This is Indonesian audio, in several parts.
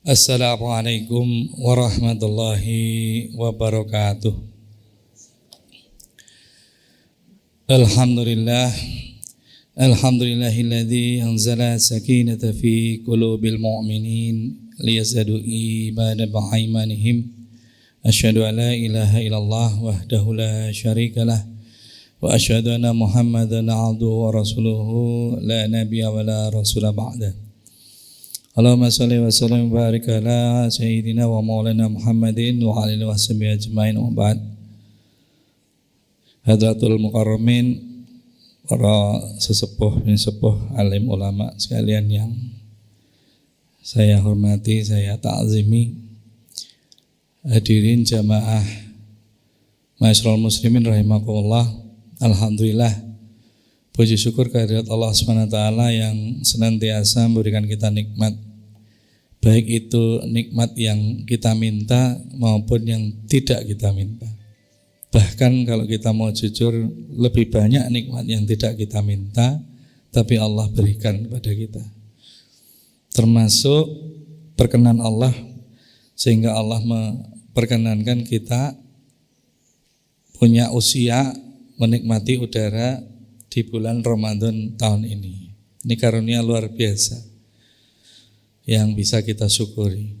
Assalamualaikum warahmatullahi wabarakatuh. Alhamdulillahilladzi anzala sakinata fi qulubil mu'minin liyazdadu imanan bi'imanihim. Asyhadu an la ilaha illallah wahdahu la syarikalah wa asyhadu anna Muhammadan 'abduhu wa rasuluhu la nabiyya wa la rasula ba'da. Allahumma sholli wa sallim wa barik ala sayyidina wa maulana Muhammadin wa alihi washabihi ajmain wa ba'd. Hadratul mukarramin, para sesepuh alim ulama sekalian yang saya hormati, saya ta'zimi, hadirin jamaah Ma'asyiral muslimin rahimakumullah. Alhamdulillah, puji syukur kehadirat Allah SWT yang senantiasa memberikan kita nikmat, baik itu nikmat yang kita minta maupun yang tidak kita minta. Bahkan kalau kita mau jujur, lebih banyak nikmat yang tidak kita minta tapi Allah berikan kepada kita. Termasuk perkenan Allah, sehingga Allah memperkenankan kita punya usia menikmati udara di bulan Ramadan tahun ini. Ini karunia luar biasa yang bisa kita syukuri.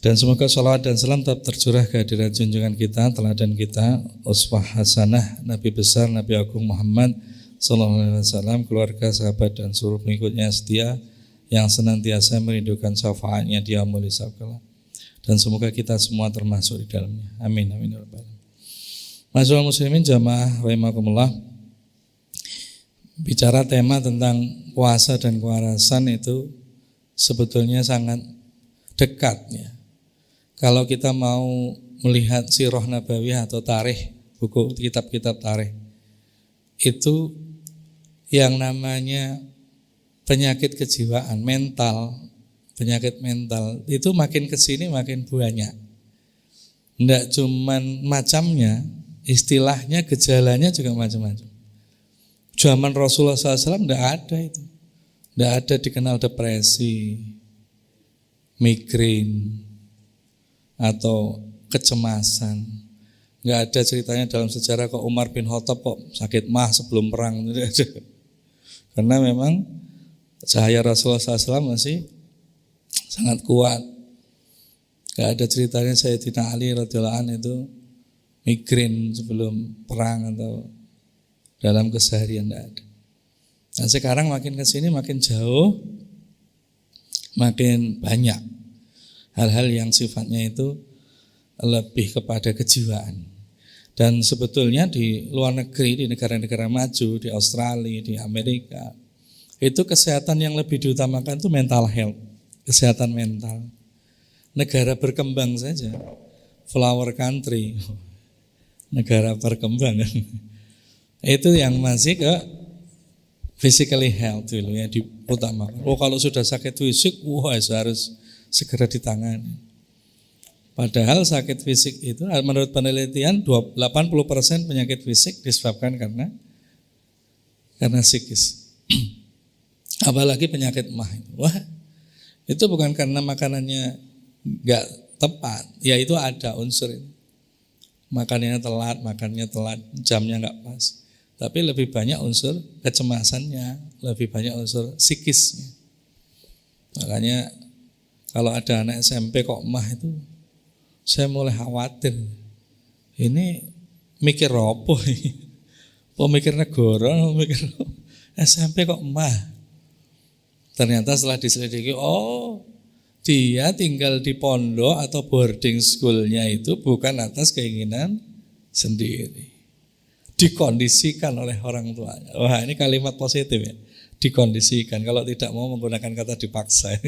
Dan semoga salawat dan salam tetap tercurah kehadirat junjungan kita, teladan kita, uswah hasanah Nabi besar Nabi Agung Muhammad SAW, keluarga, sahabat dan seluruh pengikutnya setia yang senantiasa merindukan syafaatnya di yaumul hisab kelak. Dan semoga kita semua termasuk di dalamnya. Amin amin ya rabbal alamin. Ma'asyiral muslimin jamaah rahimakumullah. Bicara tema tentang puasa dan kewarasan itu sebetulnya sangat dekat ya. Kalau kita mau melihat sirah nabawiyah atau tarikh, buku kitab-kitab tarikh, itu yang namanya penyakit kejiwaan, penyakit mental itu makin kesini makin banyak. Tidak cuman macamnya, istilahnya, gejalanya juga macam-macam. Zaman Rasulullah SAW tidak ada itu. Tidak ada dikenal depresi, migrain, atau kecemasan. Tidak ada ceritanya dalam sejarah kok Umar bin Khattab kok sakit mah sebelum perang. Tidak ada. Karena memang cahaya Rasulullah SAW masih sangat kuat. Tidak ada ceritanya Sayyidina Ali radhiyallahu anhu itu migrain sebelum perang atau dalam keseharian, tidak ada. Nah sekarang makin kesini makin jauh, makin banyak hal-hal yang sifatnya itu lebih kepada kejiwaan. Dan sebetulnya di luar negeri, di negara-negara maju, di Australia, di Amerika, itu kesehatan yang lebih diutamakan itu mental health, kesehatan mental. Negara berkembang saja, flower country, negara berkembang kan, itu yang masih ke physically health dulu ya diutamakan. Oh kalau sudah sakit fisik, wah harus segera ditangani. Padahal sakit fisik itu menurut penelitian 80% penyakit fisik disebabkan karena psikis. Apalagi penyakit mah. Wah itu bukan karena makanannya nggak tepat, ya itu ada unsur itu. Makannya telat, jamnya nggak pas. Tapi lebih banyak unsur kecemasannya, lebih banyak unsur psikisnya. Makanya kalau ada anak SMP kok mah itu, saya mulai khawatir. Ini mikir apa ini? Mikir negara, mikir SMP kok mah. Ternyata setelah diselidiki, oh dia tinggal di pondok atau boarding schoolnya itu bukan atas keinginan sendiri. Dikondisikan oleh orang tuanya. Wah ini kalimat positif ya. Dikondisikan. Kalau tidak mau menggunakan kata dipaksa.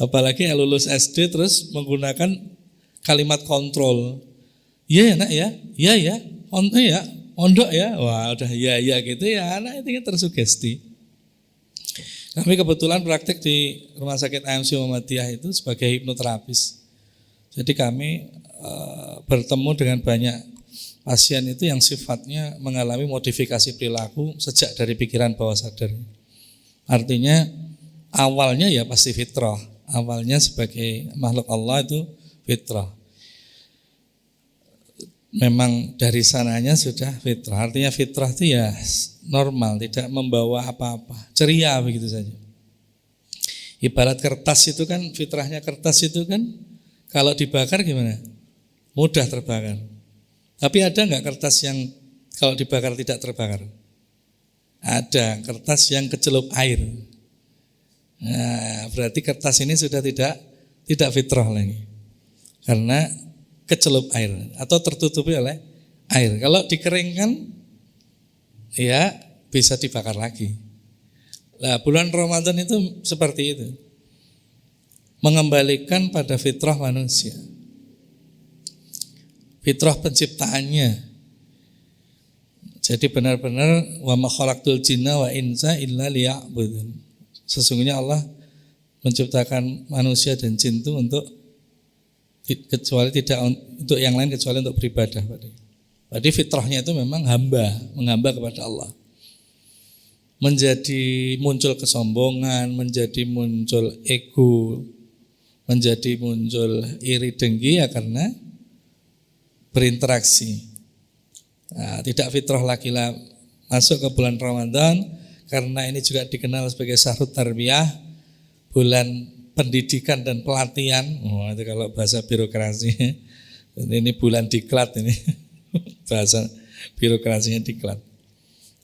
Apalagi yang lulus SD terus menggunakan kalimat kontrol. Iya ya nak ya, iya ya, ondok ya. Wah udah iya gitu ya. Anak itu tersugesti. Kami kebetulan praktek di Rumah Sakit AMC Muhammadiyah itu sebagai hipnoterapis. Jadi kami bertemu dengan banyak pasien itu yang sifatnya mengalami modifikasi perilaku sejak dari pikiran bawah sadar. Artinya awalnya ya pasti fitrah, awalnya sebagai makhluk Allah itu fitrah. Memang dari sananya sudah fitrah. Artinya fitrah itu ya normal, tidak membawa apa-apa, ceria begitu saja. Ibarat kertas itu kan, fitrahnya kertas itu kan kalau dibakar gimana? Mudah terbakar. Tapi ada enggak kertas yang kalau dibakar tidak terbakar? Ada kertas yang kecelup air. Nah, berarti kertas ini sudah tidak fitrah lagi. Karena kecelup air atau tertutupi oleh air. Kalau dikeringkan ya bisa dibakar lagi. Nah, bulan Ramadan itu seperti itu. Mengembalikan pada fitrah manusia. Fitrah penciptaannya. Jadi benar-benar wa ma khalaqtul jinna wa insa illa liya'budun. Sesungguhnya Allah menciptakan manusia dan jin itu untuk kecuali tidak untuk yang lain kecuali untuk beribadah. Jadi fitrahnya itu memang menghamba kepada Allah. Menjadi muncul kesombongan, menjadi muncul ego, menjadi muncul iri dengki ya karena berinteraksi. Nah, tidak fitrah lagi lah masuk ke bulan Ramadan karena ini juga dikenal sebagai syahrut tarbiyah, bulan pendidikan dan pelatihan. Oh, itu kalau bahasa birokrasi. Ini bulan diklat ini. Bahasa birokrasinya diklat.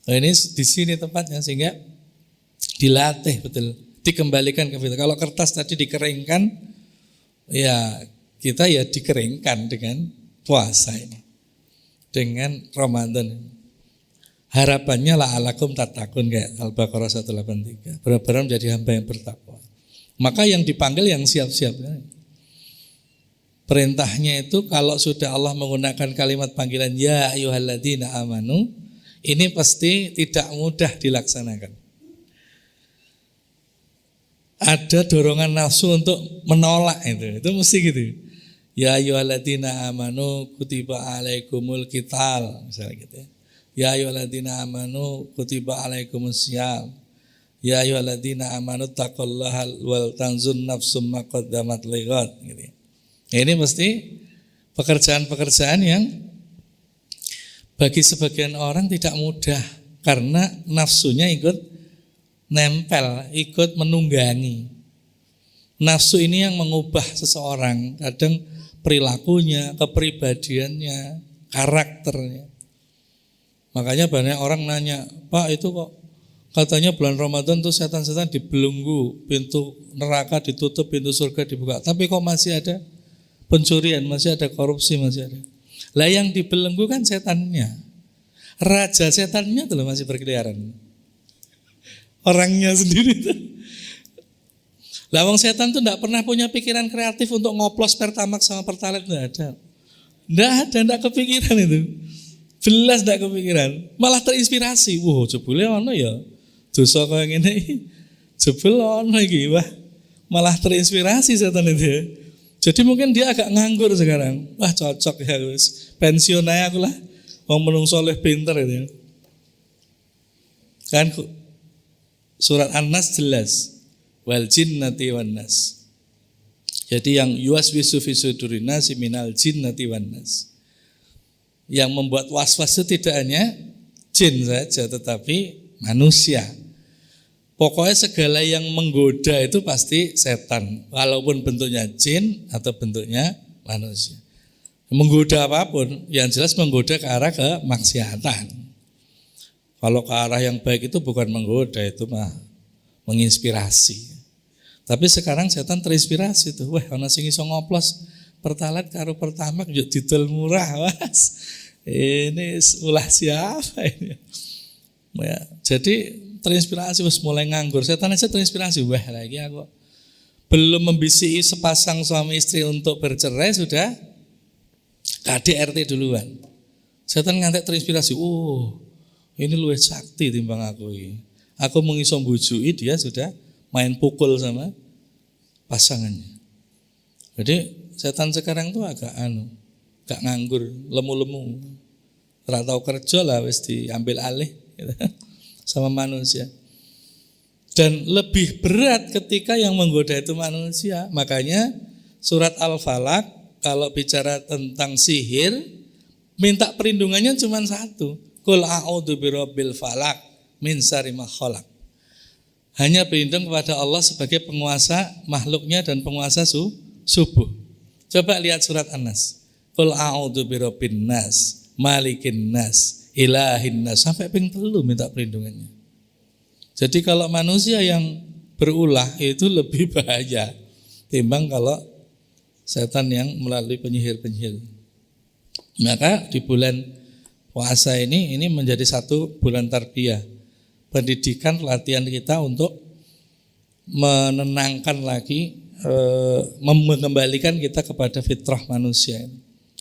Nah, ini di sini tempatnya sehingga dilatih betul, dikembalikan ke fitrah. Kalau kertas tadi dikeringkan, ya kita ya dikeringkan dengan puasa ini, dengan Ramadan. Harapannya la'alakum tattaqun kayak Al-Baqarah 183. Benar-benar menjadi hamba yang bertakwa. Maka yang dipanggil yang siap-siap. Perintahnya itu kalau sudah Allah menggunakan kalimat panggilan ya ayyuhalladzina amanu, ini pasti tidak mudah dilaksanakan. Ada dorongan nafsu untuk menolak itu mesti gitu. Ya ayyuhalladzina amanu kutiba alaikumul qital misalnya gitu ya. Ya ayyuhalladzina amanu kutiba alaikumusiyam. Ya ayyuhalladzina amanu taqullaha wal tanzur nafsum ma qaddamat lighad gitu. Ini mesti pekerjaan-pekerjaan yang bagi sebagian orang tidak mudah karena nafsunya ikut nempel, ikut menunggangi. Nafsu ini yang mengubah seseorang, kadang perilakunya, kepribadiannya, karakternya. Makanya banyak orang nanya, "Pak, itu kok katanya bulan Ramadan tuh setan-setan dibelenggu, pintu neraka ditutup, pintu surga dibuka. Tapi kok masih ada pencurian, masih ada korupsi, masih ada." Lah yang dibelenggu kan setannya. Raja setannya tuh masih berkeliaran. Orangnya sendiri tuh. Lah wong setan tuh enggak pernah punya pikiran kreatif untuk ngoplos Pertamax sama Pertalite, enggak ada. Enggak kepikiran itu. Jelas enggak kepikiran. Malah terinspirasi. Wah, jebule ono ya. Dosa kaya ngene iki. Jebul ono iki, wah. Malah terinspirasi setan itu ya. Jadi mungkin dia agak nganggur sekarang. Wah, cocok ya wis. Pensiun aja aku lah. Wong menung soleh pinter itu ya. Kan surat An-Nas jelas. Wal jinnati wan nas. Jadi yang yuwaswisu fi sudurin nasi minal jinnati wan nas. Yang membuat was-was itu tidak hanya jin saja tetapi manusia. Pokoknya segala yang menggoda itu pasti setan, walaupun bentuknya jin atau bentuknya manusia. Menggoda apapun, yang jelas menggoda ke arah kemaksiatan. Kalau ke arah yang baik itu bukan menggoda, itu mah menginspirasi. Tapi sekarang setan terinspirasi tuh. Wah, ana sing iso ngoplos Pertalite karo Pertamax yo didol murah, Mas. Ini ulah siapa ini? Ya, jadi terinspirasi wis mulai nganggur. Setan aja terinspirasi. Wah, lagi aku belum membisiki sepasang suami istri untuk bercerai sudah KDRT duluan. Setan ngantek terinspirasi. Oh, ini luwih sakti timbang aku ini. Aku mengiso mbujui dia sudah main pukul sama pasangannya. Jadi setan sekarang tuh agak gak nganggur, lemu-lemu. Ora tau kerja lah wis diambil alih gitu, sama manusia. Dan lebih berat ketika yang menggoda itu manusia. Makanya surat Al-Falaq kalau bicara tentang sihir, minta perlindungannya cuma satu. Qul a'udzu birabbil falaq min syarri ma khalaq. Hanya berlindung kepada Allah sebagai penguasa makhluknya dan penguasa subuh. Coba lihat surat An-Nas. Qul a'udzu birabbin nas, malikin nas, ilahin nas, sampai ping 3 minta perlindungannya. Jadi kalau manusia yang berulah itu lebih bahaya timbang kalau setan yang melalui penyihir-penyihir. Maka di bulan puasa ini menjadi satu bulan tarbiyah, pendidikan, pelatihan kita untuk menenangkan lagi, mengembalikan kita kepada fitrah manusia.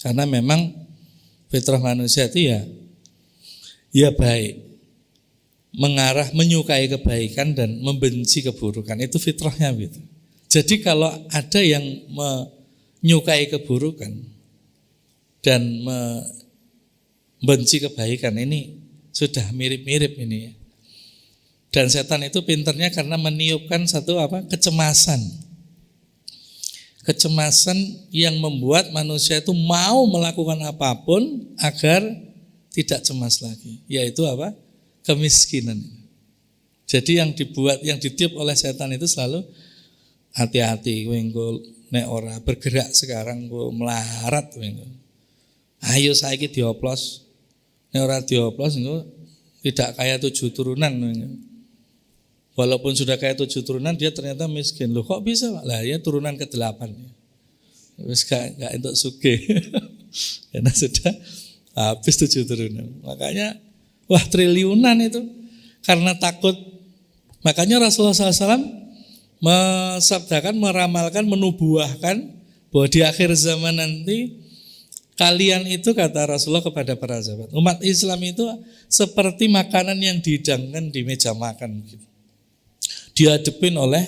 Karena memang fitrah manusia itu ya baik, mengarah menyukai kebaikan dan membenci keburukan, itu fitrahnya gitu. Jadi kalau ada yang menyukai keburukan dan membenci kebaikan, ini sudah mirip-mirip ini ya. Dan setan itu pinternya karena meniupkan satu kecemasan. Kecemasan yang membuat manusia itu mau melakukan apapun agar tidak cemas lagi, yaitu kemiskinan. Jadi yang ditiup oleh setan itu selalu hati-hati, kowe engko nek ora bergerak sekarang kowe melarat kowe. Ayo saiki dioplos. Nek ora dioplos engko tidak kaya 7 turunan. Walaupun sudah kaya 7 turunan dia ternyata miskin. Loh kok bisa Pak? Lah ya turunan ke-8. Wis gak entuk sugih. Karena sudah habis 7 turunan. Makanya wah triliunan itu karena takut. Makanya Rasulullah SAW mensabdakan, meramalkan, menubuahkan bahwa di akhir zaman nanti kalian itu, kata Rasulullah kepada para sahabat, umat Islam itu seperti makanan yang dihidangkan di meja makan, dihadapin oleh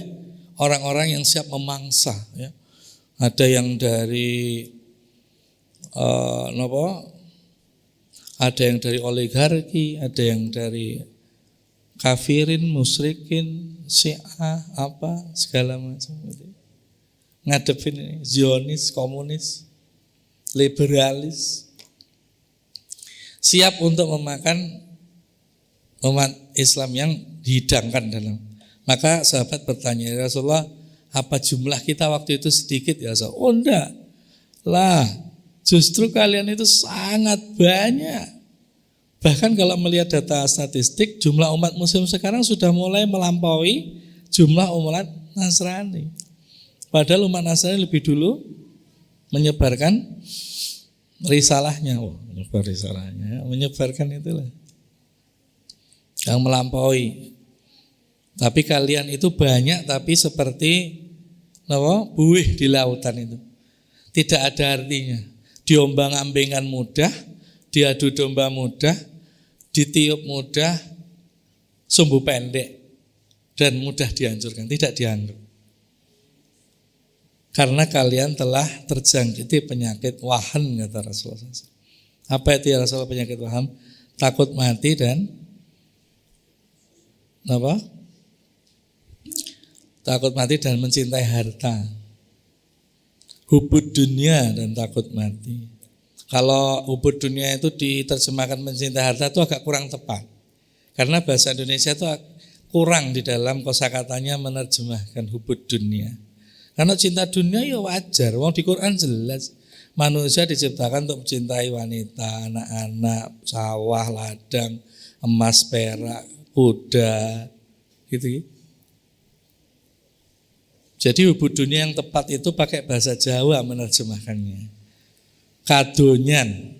orang-orang yang siap memangsa. Ya. Ada yang dari ada yang dari oligarki, ada yang dari kafirin, musyrikin, Syiah, segala macam. Ngadepin ini, Zionis, komunis, liberalis, siap untuk memakan umat Islam yang dihidangkan dalam. Maka sahabat bertanya, ya Rasulullah, apa jumlah kita waktu itu sedikit ya Rasulullah? Oh enggak lah, justru kalian itu sangat banyak. Bahkan kalau melihat data statistik, jumlah umat muslim sekarang sudah mulai melampaui jumlah umat Nasrani. Padahal umat Nasrani lebih dulu menyebarkan risalahnya. Menyebar risalahnya, menyebarkan itulah yang melampaui. Tapi kalian itu banyak, tapi seperti buih di lautan itu. Tidak ada artinya. Diombang-ambingkan mudah, diadu domba mudah, ditiup mudah, sumbu pendek, dan mudah dihancurkan, tidak dianggap. Karena kalian telah terjangkiti penyakit wahan, kata Rasulullah SAW. Apa itu ya Rasulullah penyakit wahan? Takut mati dan takut mati dan mencintai harta. Hubud dunia dan takut mati. Kalau hubud dunia itu diterjemahkan mencintai harta itu agak kurang tepat. Karena bahasa Indonesia itu kurang di dalam kosakatanya menerjemahkan hubud dunia. Karena cinta dunia ya wajar. Wong di Quran jelas manusia diciptakan untuk mencintai wanita, anak-anak, sawah, ladang, emas, perak, kuda, gitu. Jadi hubud dunia yang tepat itu pakai bahasa Jawa menerjemahkannya. Kadonyan.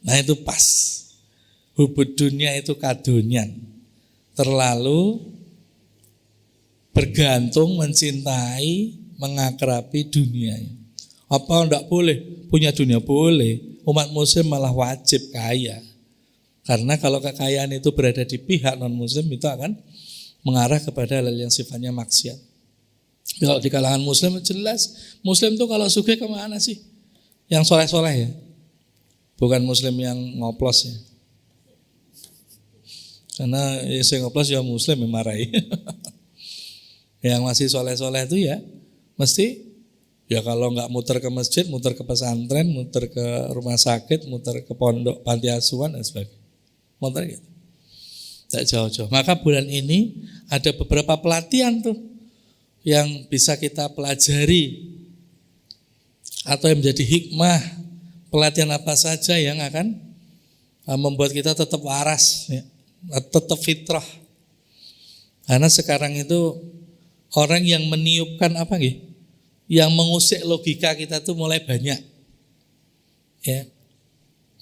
Nah itu pas. Hubud dunia itu kadonyan. Terlalu bergantung, mencintai, mengakrabi dunia. Apa enggak boleh? Punya dunia boleh. Umat muslim malah wajib kaya. Karena kalau kekayaan itu berada di pihak non muslim itu akan mengarah kepada hal yang sifatnya maksiat. Kalau di kalangan muslim jelas, muslim itu kalau sugih kemana sih? Yang soleh-soleh ya, bukan muslim yang ngoplos ya. Karena yang ngoplos ya muslim yang marahi. Yang masih soleh-soleh itu ya mesti ya kalau nggak muter ke masjid, muter ke pesantren, muter ke rumah sakit, muter ke pondok, panti asuhan dan sebagainya. Muter gitu. Tidak jauh-jauh. Maka bulan ini ada beberapa pelatihan tuh yang bisa kita pelajari atau yang menjadi hikmah. Pelatihan apa saja yang akan membuat kita tetap waras, ya, tetap fitrah. Karena sekarang itu orang yang meniupkan apa gitu, yang mengusik logika kita tuh mulai banyak. Ya.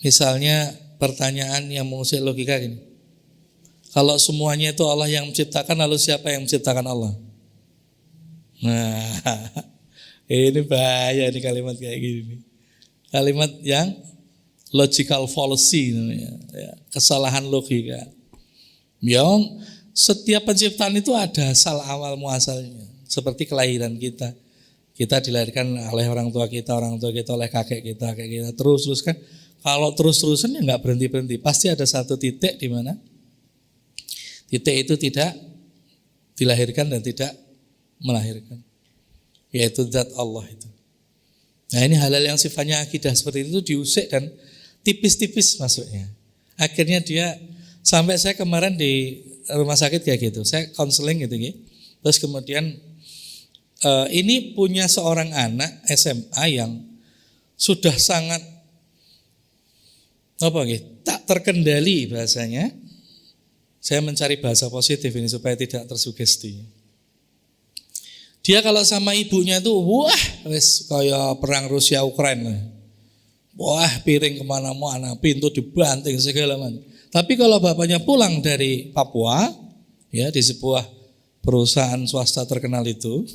Misalnya pertanyaan yang mengusik logika gini. Kalau semuanya itu Allah yang menciptakan, lalu siapa yang menciptakan Allah? Nah, ini bahaya nih kalimat kayak gini. Kalimat yang logical fallacy namanya, ya, kesalahan logika. Yang setiap penciptaan itu ada asal awal muasalnya. Seperti kelahiran kita. Kita dilahirkan oleh orang tua kita oleh kakek kita terus kan. Kalau terus-terusan ya nggak berhenti-berhenti. Pasti ada satu titik di mana titik itu tidak dilahirkan dan tidak melahirkan. Yaitu zat Allah itu. Nah ini hal-hal yang sifatnya akidah seperti itu diusik dan tipis-tipis masuknya. Akhirnya dia sampai saya kemarin di rumah sakit kayak gitu. Saya konseling gitu. Terus kemudian ini punya seorang anak SMA yang sudah sangat tak terkendali bahasanya. Saya mencari bahasa positif ini supaya tidak tersugesti. Dia kalau sama ibunya itu wah wes kayak perang Rusia Ukraina. Wah piring kemana-mana, pintu dibanting segala macam. Tapi kalau bapaknya pulang dari Papua, ya di sebuah perusahaan swasta terkenal itu,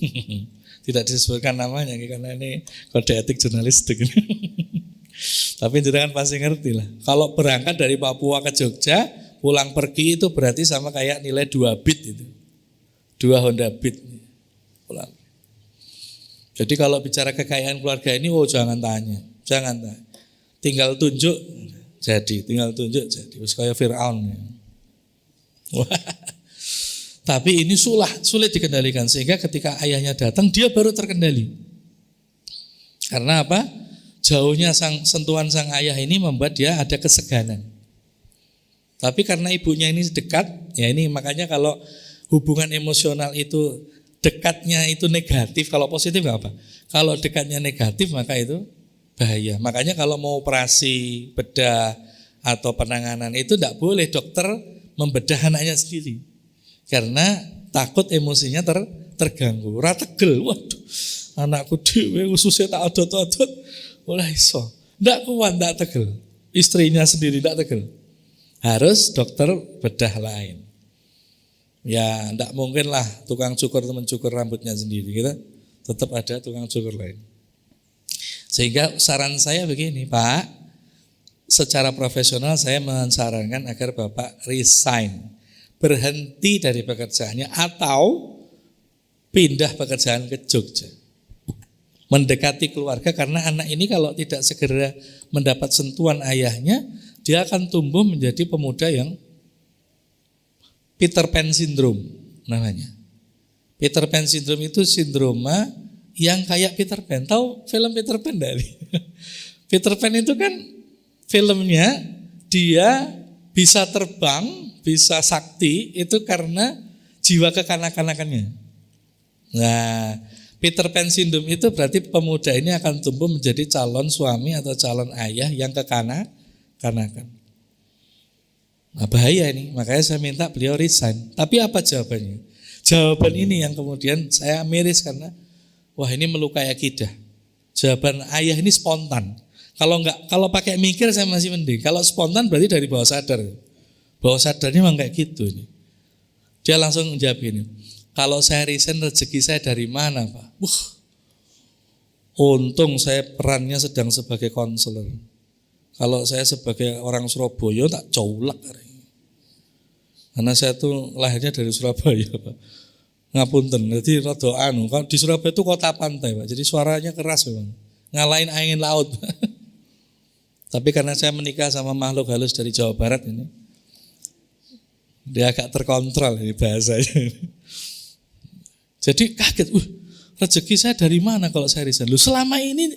tidak disebutkan namanya karena ini kode etik jurnalistik. Tapi jangan pasti ngerti lah. Kalau berangkat dari Papua ke Jogja, pulang pergi itu berarti sama kayak nilai 2 bit itu. 2 Honda Beat. Pulang. Jadi kalau bicara kekayaan keluarga ini, jangan tanya. Tinggal tunjuk jadi. Terus kayak Fir'aun. Tapi ini sulit dikendalikan sehingga ketika ayahnya datang dia baru terkendali. Karena apa? Jauhnya sentuhan sang ayah ini membuat dia ada keseganan. Tapi karena ibunya ini dekat, ya ini makanya kalau hubungan emosional itu dekatnya itu negatif, kalau positif nggak apa. Kalau dekatnya negatif maka itu bahaya. Makanya kalau mau operasi bedah atau penanganan itu tidak boleh dokter membedah anaknya sendiri. Karena takut emosinya terganggu. Rategel, waduh, anakku dhewe ususnya tak adot-adot, oleh iso. Ndak kuat, ndak tegel. Istrinya sendiri ndak tegel. Harus dokter bedah lain. Ya, ndak mungkin lah tukang cukur itu mencukur rambutnya sendiri. Kita tetap ada tukang cukur lain. Sehingga saran saya begini, Pak, secara profesional saya mensarankan agar Bapak resign, berhenti dari pekerjaannya atau pindah pekerjaan ke Jogja. Mendekati keluarga karena anak ini kalau tidak segera mendapat sentuhan ayahnya, dia akan tumbuh menjadi pemuda yang Peter Pan syndrome namanya. Peter Pan syndrome itu sindroma yang kayak Peter Pan. Tahu film Peter Pan dari? Peter Pan itu kan filmnya dia bisa terbang, bisa sakti itu karena jiwa kekanak-kanakannya. Nah, Peter Pan syndrome itu berarti pemuda ini akan tumbuh menjadi calon suami atau calon ayah yang kekanak-kanakan. Nah, bahaya ini, makanya saya minta beliau resign. Tapi apa jawabannya? Jawaban ini yang kemudian saya miris karena wah ini melukai akidah. Jawaban ayah ini spontan. Kalau pakai mikir saya masih mending. Kalau spontan berarti dari bawah sadar. Bawah sadarnya memang kayak gitu ini. Dia langsung menjawab ini. Kalau saya resign rezeki saya dari mana, Pak? Untung saya perannya sedang sebagai konselor. Kalau saya sebagai orang Surabaya tak colek. Karena saya tuh lahirnya dari Surabaya, Pak. Ngapunten, jadi rada kalau di Surabaya itu kota pantai, Pak. Jadi suaranya keras memang. Ngalahin angin laut. Tapi karena saya menikah sama makhluk halus dari Jawa Barat ini, dia agak terkontrol ini bahasanya. Jadi kaget, rezeki saya dari mana kalau saya resign? Loh, selama ini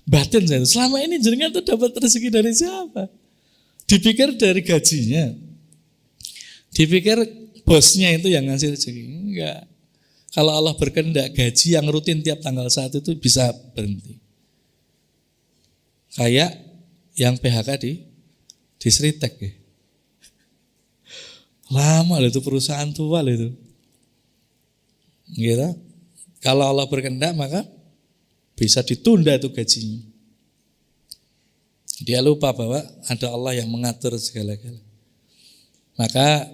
batin saya, selama ini jenengan tuh dapat rezeki dari siapa? Dipikir dari gajinya, dipikir bosnya itu yang ngasih rezeki. Enggak. Kalau Allah berkehendak, gaji yang rutin tiap tanggal 1 itu bisa berhenti. Kayak yang PHK di Sritek ya. Lama loh itu perusahaan tua loh itu. Gitu. Kalau Allah berkehendak maka bisa ditunda itu gajinya. Dia lupa bahwa ada Allah yang mengatur segala-galanya. Maka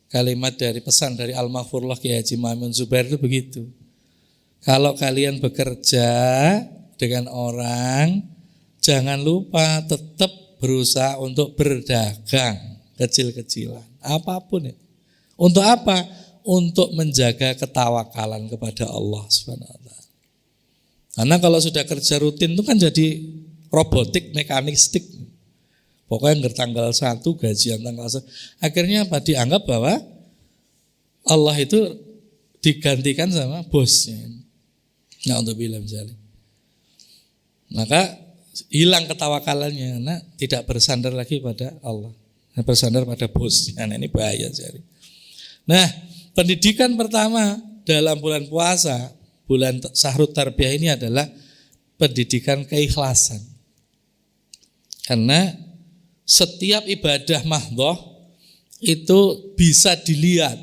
kalimat dari pesan dari Al-Maghfurullah Kiai Haji Maimun Zubair itu begitu. Kalau kalian bekerja dengan orang, jangan lupa tetap berusaha untuk berdagang kecil-kecilan. Apapun itu. Untuk apa? Untuk menjaga ketawakalan kepada Allah SWT. Karena kalau sudah kerja rutin itu kan jadi robotik, mekanistik. Pokoknya tanggal 1 gajian tanggal 1. Akhirnya apa? Dianggap bahwa Allah itu digantikan sama bosnya. Nah untuk bilang misalnya. Maka hilang ketawakalannya karena tidak bersandar lagi pada Allah. Bersandar pada bosnya. Nah ini bahaya sekali. Nah pendidikan pertama dalam bulan puasa, bulan Syahrut Tarbiyah ini adalah pendidikan keikhlasan. Karena setiap ibadah mahdhah itu bisa dilihat.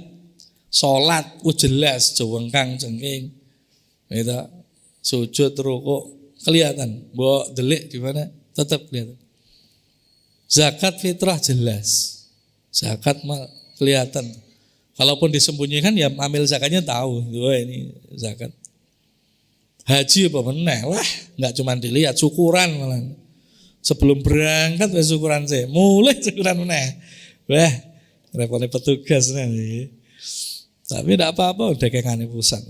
Salat jelas jewengkang jengking. Itu sujud rukuk kelihatan. Mbok delik di mana tetap kelihatan. Zakat fitrah jelas. Zakat kelihatan. Kalaupun disembunyikan ya amil zakatnya tahu. Wah ini zakat. Haji apa meneh? Wah, enggak cuma dilihat syukuran malah. Sebelum berangkat wis syukuran saya, mulai syukuran meneh. Wah, repotnya petugas nih. Tapi tidak apa-apa udah kekane pusat.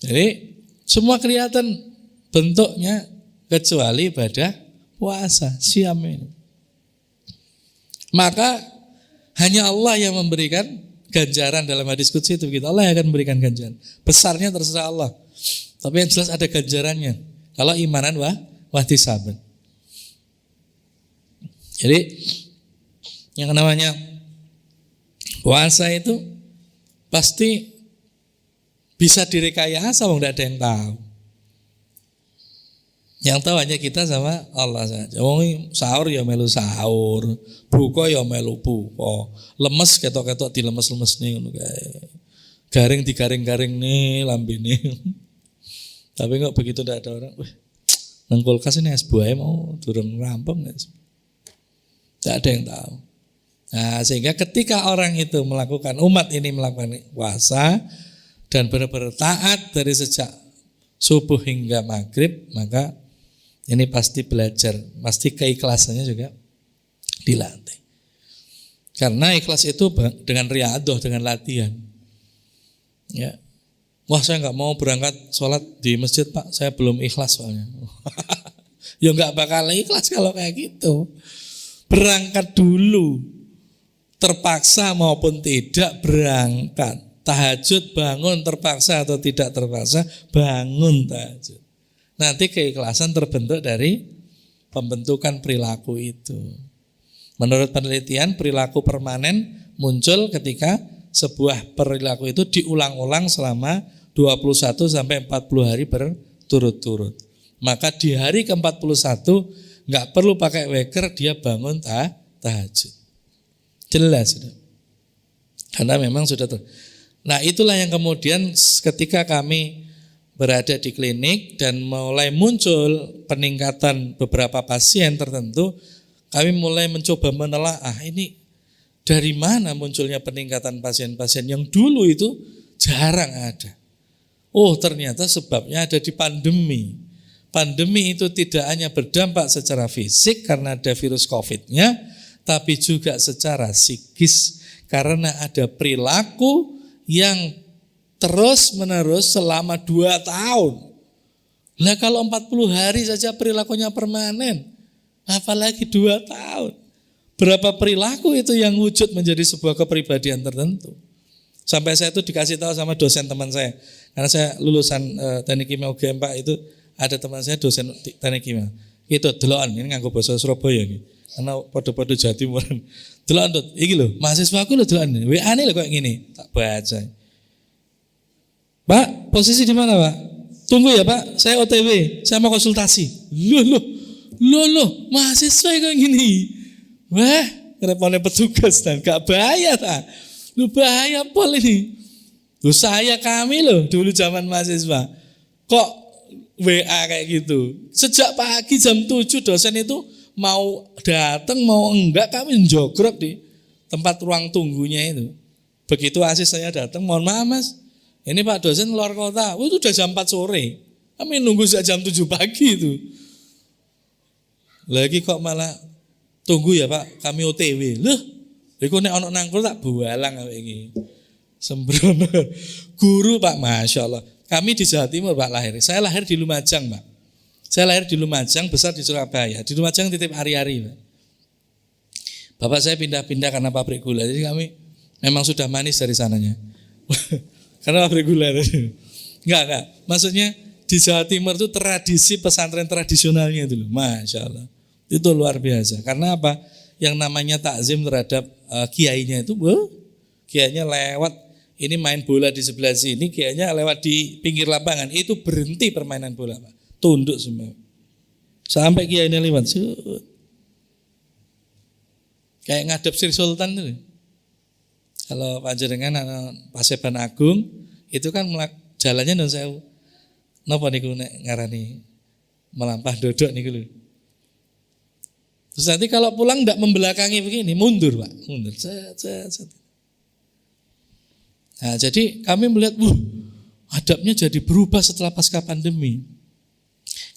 Jadi semua kelihatan bentuknya kecuali ibadah puasa, siam ini. Maka hanya Allah yang memberikan ganjaran dalam hadis qudsi itu begitu. Allah yang akan memberikan ganjaran. Besarnya terserah Allah. Tapi yang jelas ada ganjarannya. Kalau imanan wahtisaban. Jadi yang namanya puasa itu pasti bisa direkayasa, tidak ada yang tahu. Yang tahu hanya kita sama Allah saja. Sahur ya melu sahur, buka ya melu buka, lemes ketok-ketok dilemes-lemes nih, garing digaring-garing nih lambene. Tapi nggak begitu tidak ada orang. Nang kulkas ini es buah mau durung rampung nggak? Tidak ada yang tahu. Nah, sehingga ketika orang itu melakukan, umat ini melakukan puasa dan benar-benar taat dari sejak subuh hingga maghrib, maka ini pasti belajar, pasti keikhlasannya juga dilatih. Karena ikhlas itu dengan riadoh, dengan latihan. Ya, wah saya nggak mau berangkat sholat di masjid Pak, saya belum ikhlas soalnya. Ya nggak bakal ikhlas kalau kayak gitu. Berangkat dulu, terpaksa maupun tidak berangkat. Tahajud bangun terpaksa atau tidak terpaksa bangun tahajud. Nanti keikhlasan terbentuk dari pembentukan perilaku itu. Menurut penelitian perilaku permanen muncul ketika sebuah perilaku itu diulang-ulang selama 21 sampai 40 hari berturut-turut. Maka di hari ke-41 enggak perlu pakai weker, dia bangun tahajud. Jelas sudah. Karena memang sudah Nah, itulah yang kemudian ketika kami berada di klinik dan mulai muncul peningkatan beberapa pasien tertentu, kami mulai mencoba menelaah ini dari mana munculnya peningkatan pasien-pasien yang dulu itu jarang ada. Oh, ternyata sebabnya ada di pandemi. Pandemi itu tidak hanya berdampak secara fisik karena ada virus COVID-nya, tapi juga secara psikis karena ada perilaku yang terus-menerus selama 2 tahun. Lah kalau 40 hari saja perilakunya permanen, apalagi 2 tahun. Berapa perilaku itu yang wujud menjadi sebuah kepribadian tertentu. Sampai saya itu dikasih tahu sama dosen teman saya. Karena saya lulusan teknik kimia UGM Pak, itu ada teman saya dosen teknik kimia. Itu delokan, ini nganggo basa Surabaya iki. Karena podo-podo Jawa Timur. Delokan Tut, iki lho, mahasiswaku lho delokan. WA-ne lho kayak gini, tak baca. Pak, posisi di mana Pak? Tunggu ya Pak, saya OTW, saya mau konsultasi. Loh, mahasiswa kayak gini. Wah, repotnya petugas dan gak bayar tak. Lu bahaya pol ini. Lu kami loh dulu zaman mahasiswa. Kok WA kayak gitu. Sejak pagi jam 7 dosen itu mau datang mau enggak kami jogrok di tempat ruang tunggunya itu. Begitu asis saya datang, mohon maaf Mas, ini Pak dosen luar kota. Itu udah jam 4 sore. Kami nunggu sejak jam 7 pagi itu. Lagi kok malah tunggu ya Pak, kami OTW. Loh, iku nek ana nangkul tak bualang awake iki. Sembrono. Guru Pak, Masya Allah. Kami di Jawa Timur Pak lahir. Saya lahir di Lumajang Pak. Saya lahir di Lumajang, besar di Surabaya. Di Lumajang titip ari-ari Pak. Bapak saya pindah-pindah karena pabrik gula. Jadi kami memang sudah manis dari sananya. Karena pabrik gula. Enggak. Maksudnya di Jawa Timur itu tradisi pesantren tradisionalnya itu loh. Masya Allah. Itu luar biasa. Karena apa? Yang namanya takzim terhadap kiainya itu, kiainya lewat, ini main bola di sebelah sini, kiainya lewat di pinggir lapangan, itu berhenti permainan bola Pak. Tunduk semua. Sampai kiainya lewat. Kayak ngadep Sri Sultan itu. Kalau panjenengan Paseban Agung, itu kan jalannya non sewu. Napa niku nek ngarani melampah dodok niku lho. Terus nanti kalau pulang tidak membelakangi begini, mundur Pak, mundur. Nah, jadi kami melihat, adabnya jadi berubah setelah pasca pandemi.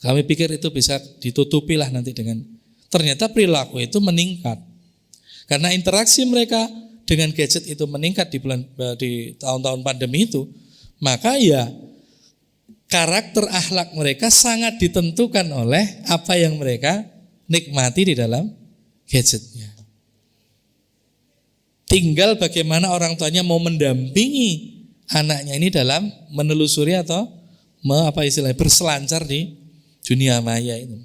Kami pikir itu bisa ditutupi lah nanti dengan, ternyata perilaku itu meningkat. Karena interaksi mereka dengan gadget itu meningkat di tahun-tahun pandemi itu, maka ya karakter akhlak mereka sangat ditentukan oleh apa yang mereka nikmati di dalam gadgetnya. Tinggal bagaimana orang tuanya mau mendampingi anaknya ini dalam menelusuri atau berselancar di dunia maya itu.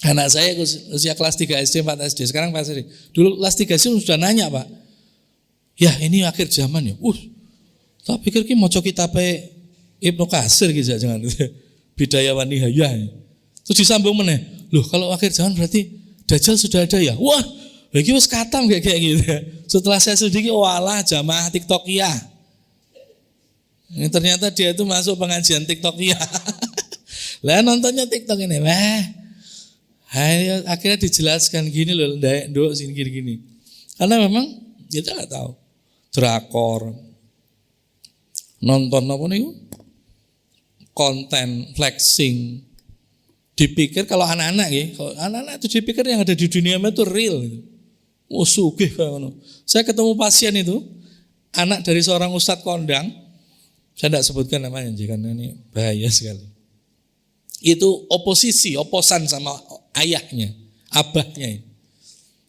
Anak saya usia kelas 3 SD, 4 SD, sekarang Pak SD. Dulu kelas 3 SD sudah nanya Pak, ya ini akhir zaman ya. Tak pikir ki maca kitabe Ibnu Katsir gitu jangan Bidayah wa Nihayah. Terus disambung meneh. Loh, kalau akhir zaman berarti Dajjal sudah ada ya? Wah, iki wis katam kayak gitu. Setelah saya sedikit, walah jamaah TikTokiyah. Ini ternyata dia itu masuk pengajian TikTokiyah. Lah nontonnya TikTok ini, akhirnya dijelaskan gini loh, ndek sini gini. Karena memang kita nggak tahu. Drakor, nonton apa nih? Konten flexing. Dipikir kalau anak-anak ya, kalau anak-anak itu dipikir yang ada di dunia itu real. Sugih kayak gitu. Saya ketemu pasien itu, anak dari seorang ustadz kondang, saya tidak sebutkan namanya, karena ini bahaya sekali. Itu oposan sama ayahnya, abahnya.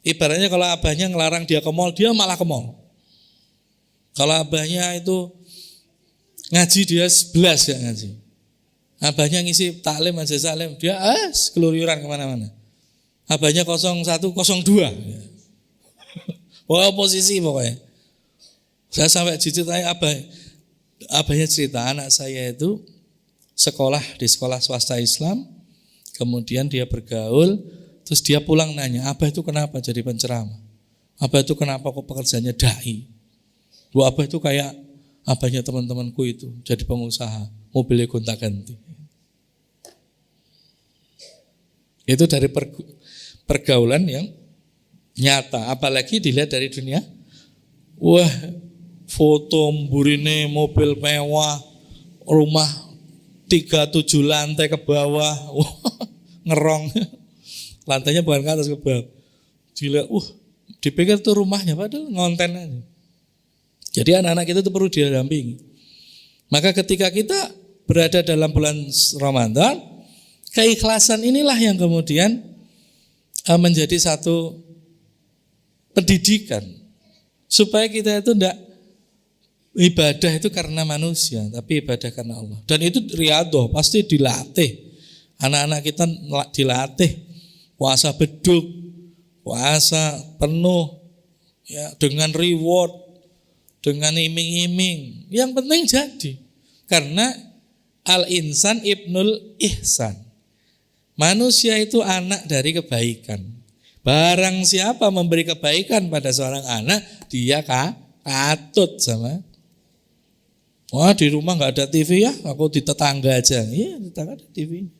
Ibaratnya kalau abahnya ngelarang dia ke mall, dia malah ke mall. Kalau abahnya itu ngaji, dia 11 gak ngaji. Abahnya ngisi taklim aja salim, dia keluyuran kemana-mana. Abahnya 01, 02. Wah, oposisi pokoknya. Saya sampai diceritain abahnya cerita, anak saya itu sekolah di sekolah swasta Islam, kemudian dia bergaul, terus dia pulang nanya, abah itu kenapa jadi penceramah? Abah itu kenapa kok pekerjaannya dai? Abah itu kayak abahnya teman-temanku itu, jadi pengusaha, mobilnya gonta-ganti. Itu dari pergaulan yang nyata, apalagi dilihat dari dunia. Wah, foto mburine mobil mewah, rumah 37 lantai ke bawah, ngerong. Lantainya bukan ke atas, ke bawah. Dilihat, dipikir tuh rumahnya, padahal ngonten aja. Jadi anak-anak kita itu perlu didampingi. Maka ketika kita berada dalam bulan Ramadan, keikhlasan inilah yang kemudian menjadi satu pendidikan supaya kita itu Ibadah itu karena manusia, tapi ibadah karena Allah. Dan itu riyadhah, pasti dilatih. Anak-anak kita dilatih puasa beduk, puasa penuh, ya, dengan reward, dengan iming-iming. Yang penting jadi. Karena al-insan ibnul ihsan. Manusia itu anak dari kebaikan. Barang siapa memberi kebaikan pada seorang anak, dia katut sama. Wah, di rumah nggak ada TV ya, aku di tetangga aja. Iya, di tetangga ada TV.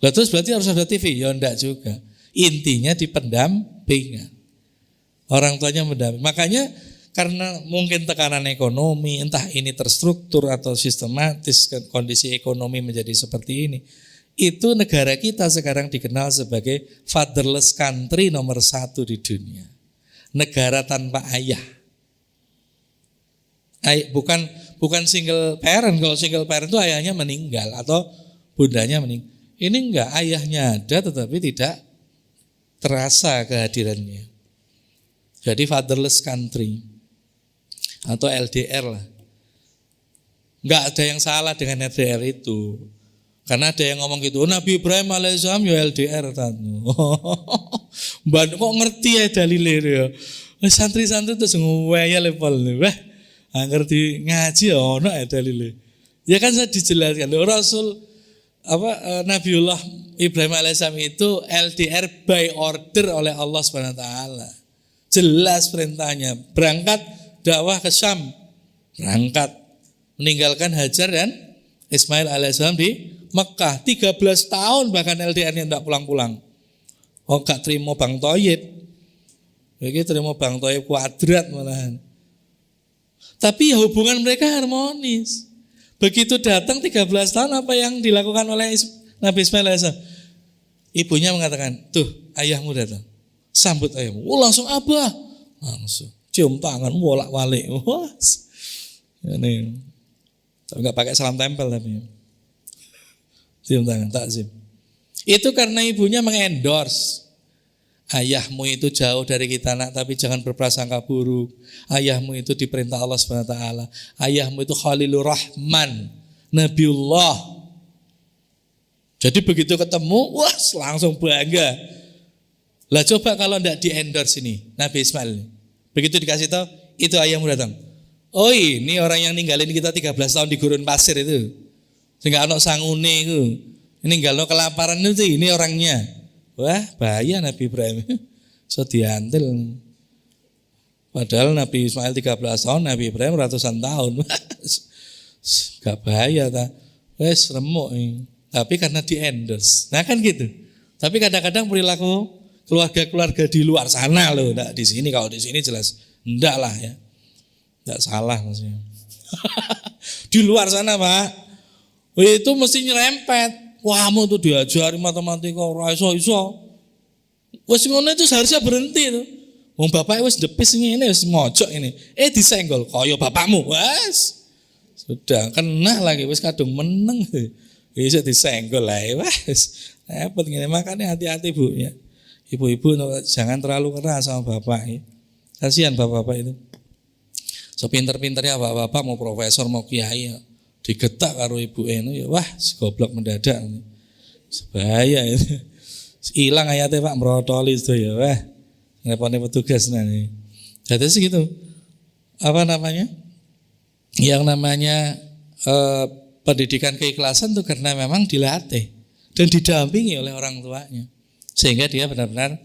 Terus berarti harus ada TV? Ya enggak juga. Intinya di pendampingan. Orang tuanya mendamping. Makanya karena mungkin tekanan ekonomi, entah ini terstruktur atau sistematis, kondisi ekonomi menjadi seperti ini. Itu negara kita sekarang dikenal sebagai fatherless country nomor 1 di dunia. Negara tanpa ayah. Bukan single parent. Kalau single parent itu ayahnya meninggal atau bundanya meninggal. Ini enggak, ayahnya ada tetapi tidak terasa kehadirannya. Jadi fatherless country atau LDR lah. Enggak ada yang salah dengan LDR itu. Karena ada yang ngomong gitu, Nabi Ibrahim alaihissalam ya LDR tanu. Mbak kok ngerti ya dalile ya. Santri-santri itu ngewaya level nih. Wah, ngerti ngaji ya ono ya dalile. Ya kan saya dijelaskan Rasul Nabiullah Ibrahim alaihissalam itu LDR by order oleh Allah Subhanahu wa taala. Jelas perintahnya, berangkat dakwah ke Syam, berangkat meninggalkan Hajar dan Ismail alaihissalam di Mekah 13 tahun bahkan LDR-nya tidak pulang-pulang. Oh gak terima Bang Thoyib. Begitu terima Bang Thoyib kuadrat malahan. Tapi ya hubungan mereka harmonis. Begitu datang 13 tahun apa yang dilakukan oleh Nabi Ismail alaihissalam? Ibunya mengatakan, tuh ayahmu datang. Sambut ayahmu. Oh langsung abah. Langsung. Cium tangan, bolak-balik. Wah. Ini. Tapi gak pakai salam tempel tapi. Cium tangan, takzim. Itu karena ibunya mengendorse. Ayahmu itu jauh dari kita nak, tapi jangan berprasangka buruk. Ayahmu itu diperintah Allah SWT. Ayahmu itu Khalilur Rahman, Nabiullah. Jadi begitu ketemu, wah langsung bangga. Lah coba kalau tidak di-endorse ini, Nabi Ismail. Begitu dikasih tahu, itu ayahmu datang. Oh ini orang yang ninggalin kita 13 tahun di gurun pasir itu. Sehingga anak sangune itu. Ini ninggalno kelaparan itu, ini orangnya. Wah bahaya Nabi Ibrahim. So diantil. Padahal Nabi Ismail 13 tahun, Nabi Ibrahim ratusan tahun. Gak bahaya tak? Wes remuk ini. Tapi karena di-endorse. Nah kan gitu. Tapi kadang-kadang perilaku keluarga-keluarga di luar sana loh, enggak di sini. Kalau di sini jelas enggak lah ya. Enggak salah maksudnya. Di luar sana, Pak. Itu mesti nyerempet. Wah, mau tuh diajari matematika ora iso. Wes ngono itu seharusnya berhenti itu. Wong bapake wis depis ngene wis mojok ini. Disenggol kaya bapakmu. Wes. Sudah kena lagi wis kadung meneng. Wis disenggol ae wes. Repot ngene, makanya hati-hati Bu ya. Ibu-ibu jangan terlalu keras sama bapak ya. Kasihan bapak-bapak itu. So pinter-pinternya bapak-bapak mau profesor mau kiai ya. Digetak karo ibu enu ya wah goblok mendadak. Bahaya itu. Hilang ayatnya Pak merotoli itu ya wah. Ngepone petugas nanti. Jadi segitu. Apa namanya? Yang namanya pendidikan keikhlasan itu karena memang dilatih dan didampingi oleh orang tuanya. Sehingga dia benar-benar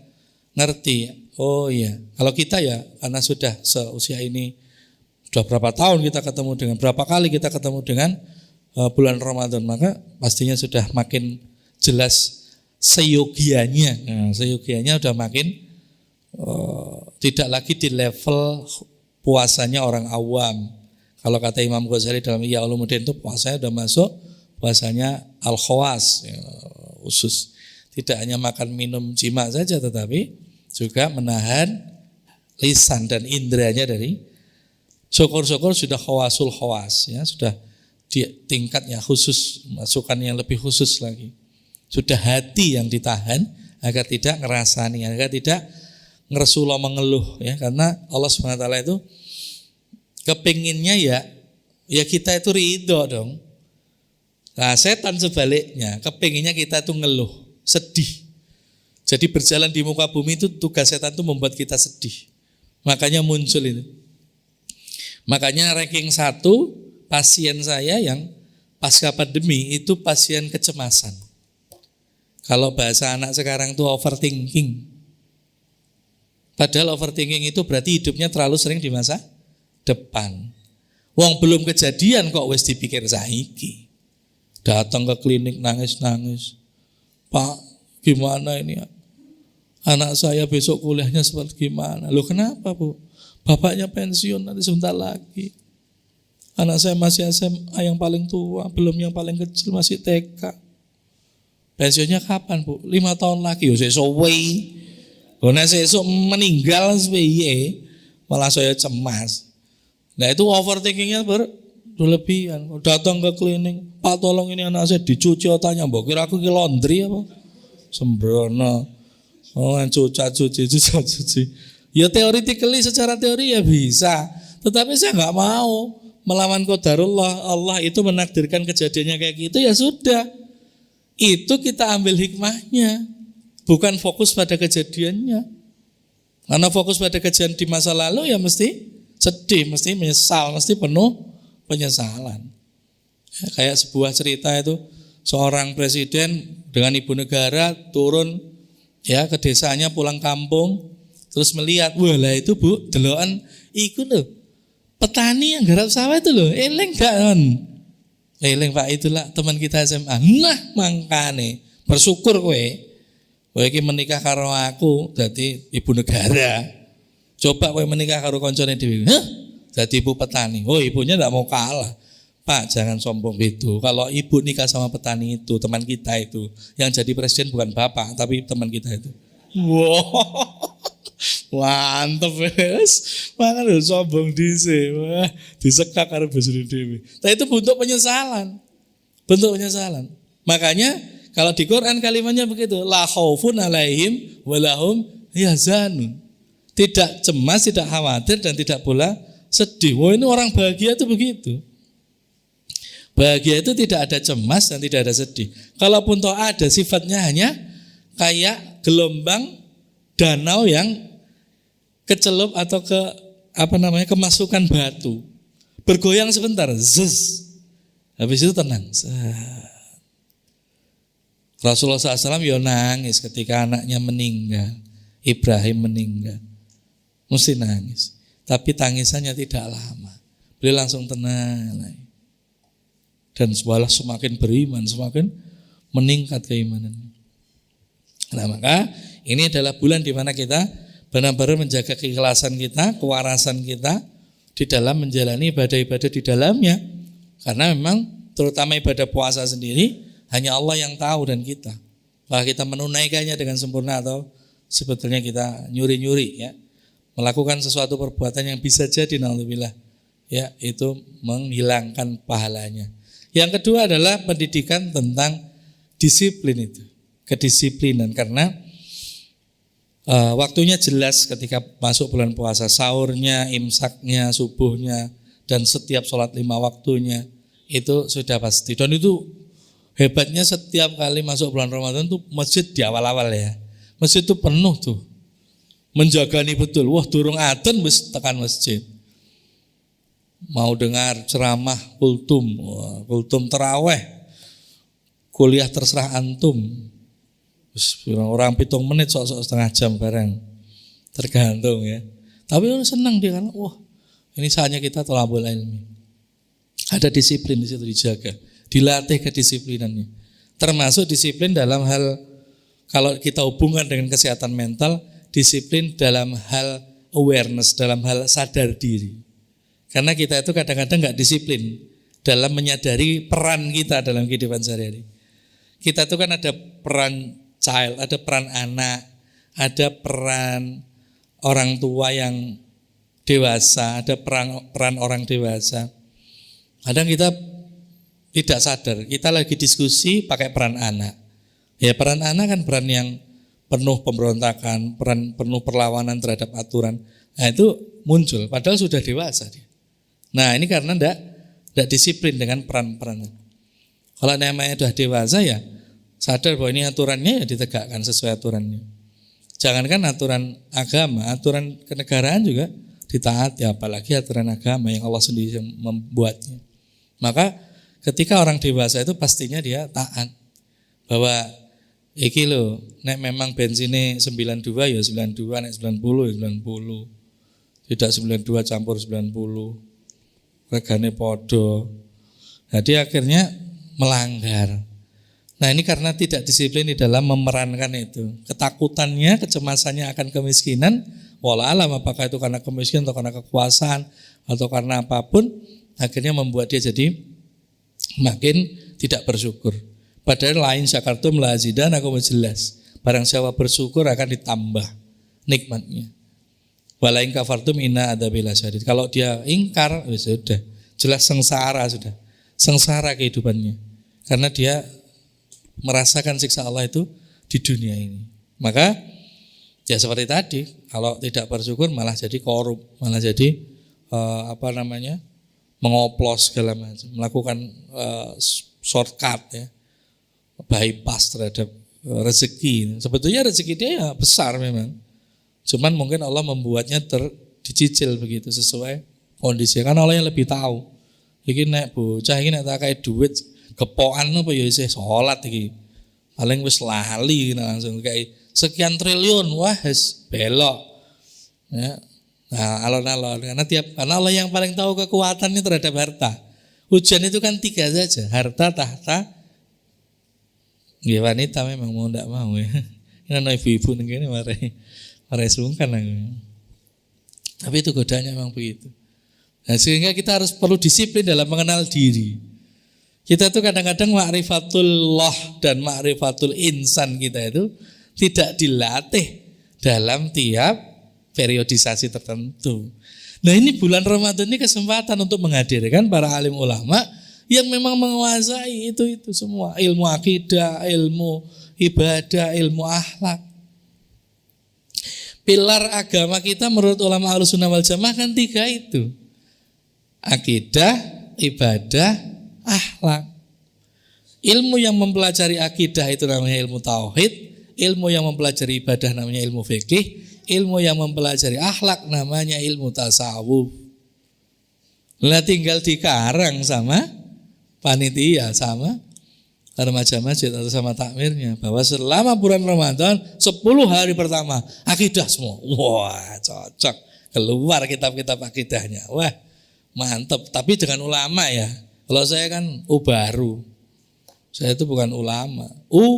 ngerti. Oh iya, kalau kita ya karena sudah seusia ini sudah berapa tahun kita ketemu dengan, berapa kali kita ketemu dengan bulan Ramadan, maka pastinya sudah makin jelas seyogianya. Nah, seyogianya sudah makin tidak lagi di level puasanya orang awam. Kalau kata Imam Ghazali dalam Ihya Ulumuddin itu puasanya sudah masuk puasanya al-khawas, ya, khusus. Tidak hanya makan minum jima saja, tetapi juga menahan lisan dan indranya dari syukur-syukur sudah khawasul khawas ya, sudah di tingkatnya khusus, masukan yang lebih khusus lagi. Sudah hati yang ditahan agar tidak ngerasani, agar tidak ngeresulo mengeluh ya, karena Allah SWT itu Kepinginnya ya kita itu ridho dong. Nah setan sebaliknya, kepinginnya kita itu ngeluh, sedih. Jadi berjalan di muka bumi itu tugas setan itu membuat kita sedih. Makanya muncul itu. Makanya ranking 1 pasien saya yang pasca pandemi itu pasien kecemasan. Kalau bahasa anak sekarang itu overthinking. Padahal overthinking itu berarti hidupnya terlalu sering di masa depan. Wong belum kejadian kok wis dipikir saiki. Datang ke klinik nangis-nangis. Pak, gimana ini? Anak saya besok kuliahnya seperti gimana? Loh kenapa Bu? Bapaknya pensiun nanti sebentar lagi. Anak saya masih SMA yang paling tua, belum yang paling kecil masih TK. Pensiunnya kapan Bu? 5 tahun lagi. Yo sesuk wei. Nek sesuk meninggal piye? Malah saya cemas. Nah itu overthinkingnya berlebihan. Datang ke klinik, Pak tolong ini anak saya dicuci otaknya. Mbok kira aku ki laundry apa? Sembrono. Oh, cuci. Ya teoretically secara teori ya bisa. Tetapi saya nggak mau melawan qadarullah. Allah itu menakdirkan kejadiannya kayak gitu ya sudah. Itu kita ambil hikmahnya. Bukan fokus pada kejadiannya. Karena fokus pada kejadian di masa lalu ya mesti sedih, mesti menyesal, mesti penuh penyesalan. Ya, kayak sebuah cerita itu seorang presiden dengan ibu negara turun ya ke desanya pulang kampung terus melihat, wah lah itu Bu, delokan iku lho. Petani yang garap sawah itu loh, eling gak kan? Eling Pak, itulah teman kita SMA. Nah, mangkane bersyukur kowe. Kowe iki menikah karo aku dadi ibu negara. Coba kowe menikah karo koncone dhewe. Hah? Dadi ibu petani. Oh, ibunya enggak mau kalah. Pak, jangan sombong gitu. Kalau ibu nikah sama petani itu, teman kita itu, yang jadi presiden bukan bapak, tapi teman kita itu. Wow, mantep wes. Mana lu sombong dhisik. Wah, disekak karo bosone dhewe. Tapi itu bentuk penyesalan. Bentuk penyesalan. Makanya kalau di Quran kalimatnya begitu, la khaufun alaihim walahum yahzanun. Tidak cemas, tidak khawatir dan tidak pula sedih. Wah, ini orang bahagia itu begitu. Bahagia itu tidak ada cemas dan tidak ada sedih. Kalaupun toh ada, sifatnya hanya kayak gelombang danau yang kecelup atau kemasukan batu. Bergoyang sebentar, zzz. Habis itu tenang. Rasulullah SAW ya nangis ketika anaknya meninggal. Ibrahim meninggal. Mesti nangis. Tapi tangisannya tidak lama. Beliau langsung tenang lagi. Dan sebalah semakin beriman, semakin meningkat keimanannya. Nah maka ini adalah bulan di mana kita benar-benar menjaga keikhlasan kita, kewarasan kita di dalam menjalani ibadah-ibadah di dalamnya. Karena memang terutama ibadah puasa sendiri hanya Allah yang tahu dan kita. Bahwa kita menunaikannya dengan sempurna atau sebetulnya kita nyuri-nyuri ya. Melakukan sesuatu perbuatan yang bisa jadi naudzubillah ya itu menghilangkan pahalanya. Yang kedua adalah pendidikan tentang disiplin itu, kedisiplinan karena waktunya jelas ketika masuk bulan puasa, sahurnya, imsaknya, subuhnya dan setiap sholat 5 waktunya itu sudah pasti. Dan itu hebatnya setiap kali masuk bulan Ramadan tuh masjid di awal-awal ya, masjid itu penuh tuh, menjagani betul. Wah durung adzan wis tekan masjid. Mau dengar ceramah kultum terawih, kuliah terserah antum. Orang 7 menit sok-sok setengah jam bareng. Tergantung ya. Tapi senang dia karena wah, ini saatnya kita thalabul ilmi. Ada disiplin di situ dijaga, dilatih kedisiplinannya. Termasuk disiplin dalam hal kalau kita hubungkan dengan kesehatan mental, disiplin dalam hal awareness, dalam hal sadar diri. Karena kita itu kadang-kadang enggak disiplin dalam menyadari peran kita dalam kehidupan sehari-hari. Kita itu kan ada peran child, ada peran anak, ada peran orang tua yang dewasa, ada peran orang dewasa. Kadang kita tidak sadar, kita lagi diskusi pakai peran anak. Ya peran anak kan peran yang penuh pemberontakan, peran penuh perlawanan terhadap aturan. Nah itu muncul, padahal sudah dewasa dia. Nah ini karena tidak disiplin dengan peran-perannya. Kalau namanya sudah dewasa ya sadar bahwa ini aturannya ya ditegakkan sesuai aturannya. Jangankan aturan agama, aturan kenegaraan juga ditaati, apalagi aturan agama yang Allah sendiri yang membuatnya. Maka ketika orang dewasa itu pastinya dia taat bahwa iki lho, nek memang bensinnya 92 ya 92, nek 90 ya 90. Tidak 92 campur 90. Regane podo. Jadi akhirnya melanggar. Nah ini karena tidak disiplin di dalam memerankan itu. Ketakutannya, kecemasannya akan kemiskinan, walau alam apakah itu karena kemiskinan atau karena kekuasaan atau karena apapun, akhirnya membuat dia jadi makin tidak bersyukur. Padahal lain syakartum la azidanakum, jelas. Barang siapa bersyukur akan ditambah nikmatnya. Walain kafartum inna adzabil syadid. Kalau dia ingkar, ya sudah, jelas sengsara sudah. Sengsara kehidupannya. Karena dia merasakan siksa Allah itu di dunia ini. Maka ya seperti tadi, kalau tidak bersyukur malah jadi korup, malah jadi mengoplos segala macam, melakukan shortcut ya, bypass terhadap rezeki. Sebetulnya rezeki dia ya besar memang, cuman mungkin Allah membuatnya dicicil begitu sesuai kondisi. Kan Allah yang lebih tahu. Iki nek bocah iki nek tak kayak duit kepokan apa ya isih salat iki. Paling wis lali langsung kayak sekian triliun, wah wis belok. Ya. Nah, alon-alon karena Allah yang paling tahu kekuatannya terhadap harta. Hujan itu kan 3 saja, harta, tahta. Ya wanita memang mau ndak mau ya. Ini ibu-ibu ngene mare sungkan aku. Tapi itu godanya memang begitu. Nah, sehingga kita harus perlu disiplin dalam mengenal diri. Kita tuh kadang-kadang ma'rifatullah dan ma'rifatul insan kita itu tidak dilatih dalam tiap periodisasi tertentu. Nah ini bulan Ramadan ini kesempatan untuk menghadirkan para alim ulama yang memang menguasai itu semua. Ilmu akidah, ilmu ibadah, ilmu akhlak. Pilar agama kita menurut ulama Ahlussunnah wal Jamaah kan 3 itu. Akidah, ibadah, akhlak. Ilmu yang mempelajari akidah itu namanya ilmu tauhid, ilmu yang mempelajari ibadah namanya ilmu fikih, ilmu yang mempelajari akhlak namanya ilmu tasawuf. Lah tinggal dikarang sama panitia, sama remaja masjid atau sama takmirnya bahwa selama bulan Ramadan 10 hari pertama akidah semua. Wah, cocok. Keluar kitab-kitab akidahnya. Wah, mantap. Tapi dengan ulama ya. Kalau saya kan baru. Saya itu bukan ulama.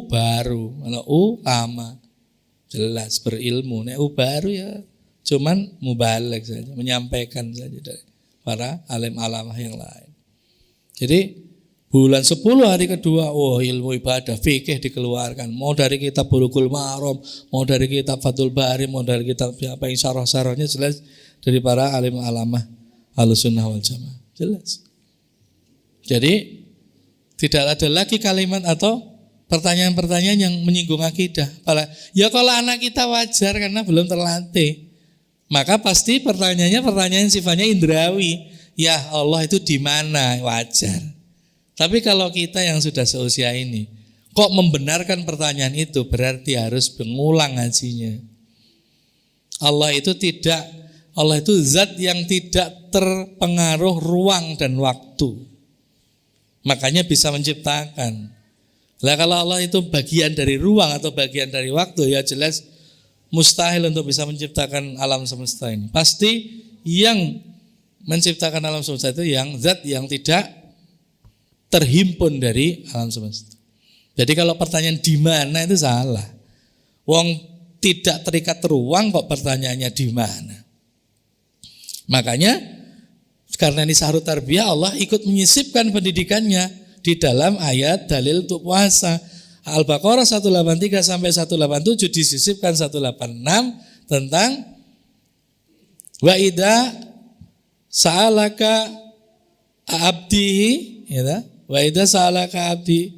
Baru. Kalau ulama jelas berilmu. Nek baru ya cuman mubaligh saja, menyampaikan saja dari para alim alamah yang lain. Jadi bulan 10 hari kedua, ilmu ibadah, fikih dikeluarkan. Mau dari kitab Bulughul Maram, mau dari kitab Fathul Bari, mau dari kitab apa yang syarah-syarahnya jelas dari para alim alamah Ahlussunnah wal Jamaah. Jelas. Jadi tidak ada lagi kalimat atau pertanyaan-pertanyaan yang menyinggung akidah. Ya kalau anak kita wajar karena belum terlatih. Maka pasti pertanyaannya pertanyaan sifatnya indrawi. Ya Allah itu di mana? Wajar. Tapi kalau kita yang sudah seusia ini kok membenarkan pertanyaan itu, berarti harus mengulang ngajinya. Allah itu zat yang tidak terpengaruh ruang dan waktu. Makanya bisa menciptakan. Lah kalau Allah itu bagian dari ruang atau bagian dari waktu, ya jelas mustahil untuk bisa menciptakan alam semesta ini. Pasti yang menciptakan alam semesta itu yang zat yang tidak terhimpun dari alam semesta. Jadi kalau pertanyaan di mana itu salah. Wong tidak terikat ruang kok pertanyaannya di mana. Makanya karena ini syahrut tarbiyah, Allah ikut menyisipkan pendidikannya di dalam ayat dalil untuk puasa. Al-Baqarah 183 sampai 187 disisipkan 186 tentang wa idza sa'alaka abdi, ya, wa idza sa'alaka abdi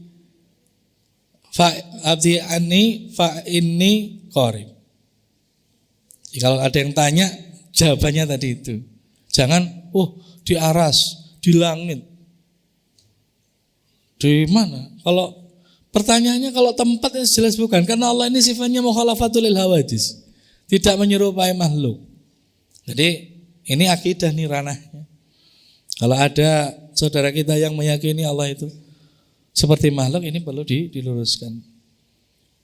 fa abdi anni fa inni qarib. Kalau ada yang tanya, jawabannya tadi itu. Jangan, di aras, di langit. Di mana? Kalau pertanyaannya kalau tempatnya jelas bukan, karena Allah ini sifatnya mukhalafatul lil hawadis, tidak menyerupai makhluk. Jadi ini akidah nih ranahnya. Kalau ada saudara kita yang meyakini Allah itu seperti makhluk, ini perlu diluruskan.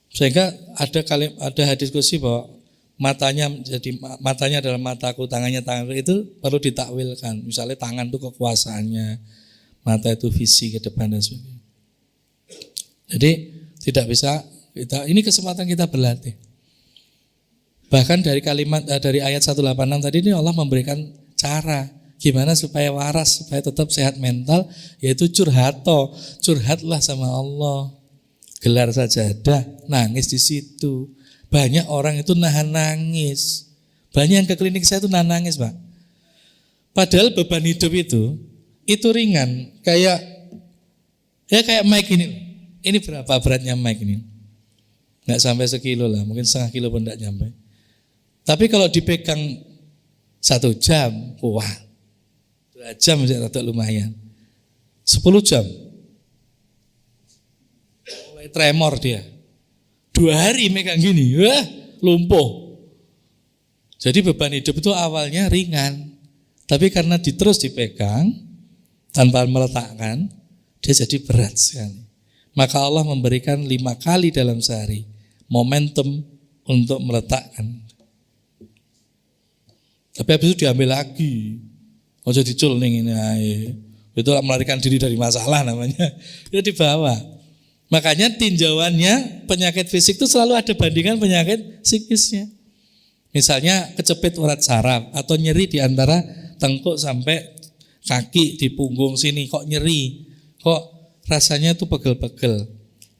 Sehingga ada diskusi bahwa matanya adalah mataku, tangannya tanganku, itu perlu ditakwilkan. Misalnya tangan itu kekuasaannya, mata itu visi ke depan dan sebagainya. Jadi tidak bisa ini kesempatan kita berlatih. Bahkan dari dari ayat 186 tadi ini Allah memberikan cara gimana supaya waras, supaya tetap sehat mental, yaitu curhatlah sama Allah. Gelar sajadah, nangis di situ. Banyak orang itu nahan nangis. Banyak yang ke klinik saya itu nahan nangis, Pak. Padahal beban hidup itu ringan, kayak mic ini. Ini berapa beratnya mic ini? Nggak sampai sekilo lah, mungkin setengah kilo pun nggak nyampe. Tapi kalau dipegang 1 jam, wah, 2 jam rada lumayan. 10 jam, mulai tremor dia. 2 hari megang gini, wah, lumpuh. Jadi beban hidup itu awalnya ringan, tapi karena terus dipegang tanpa meletakkan, dia jadi berat sekali. Maka Allah memberikan 5 kali dalam sehari momentum untuk meletakkan. Tapi habis itu diambil lagi. Ojo dicul ning ini ae. Itu melarikan diri dari masalah namanya. Itu dibawa. Makanya tinjauannya penyakit fisik itu selalu ada bandingan penyakit psikisnya. Misalnya kecepit urat saraf atau nyeri di antara tengkuk sampai kaki di punggung sini, kok nyeri, kok rasanya tuh pegel-pegel.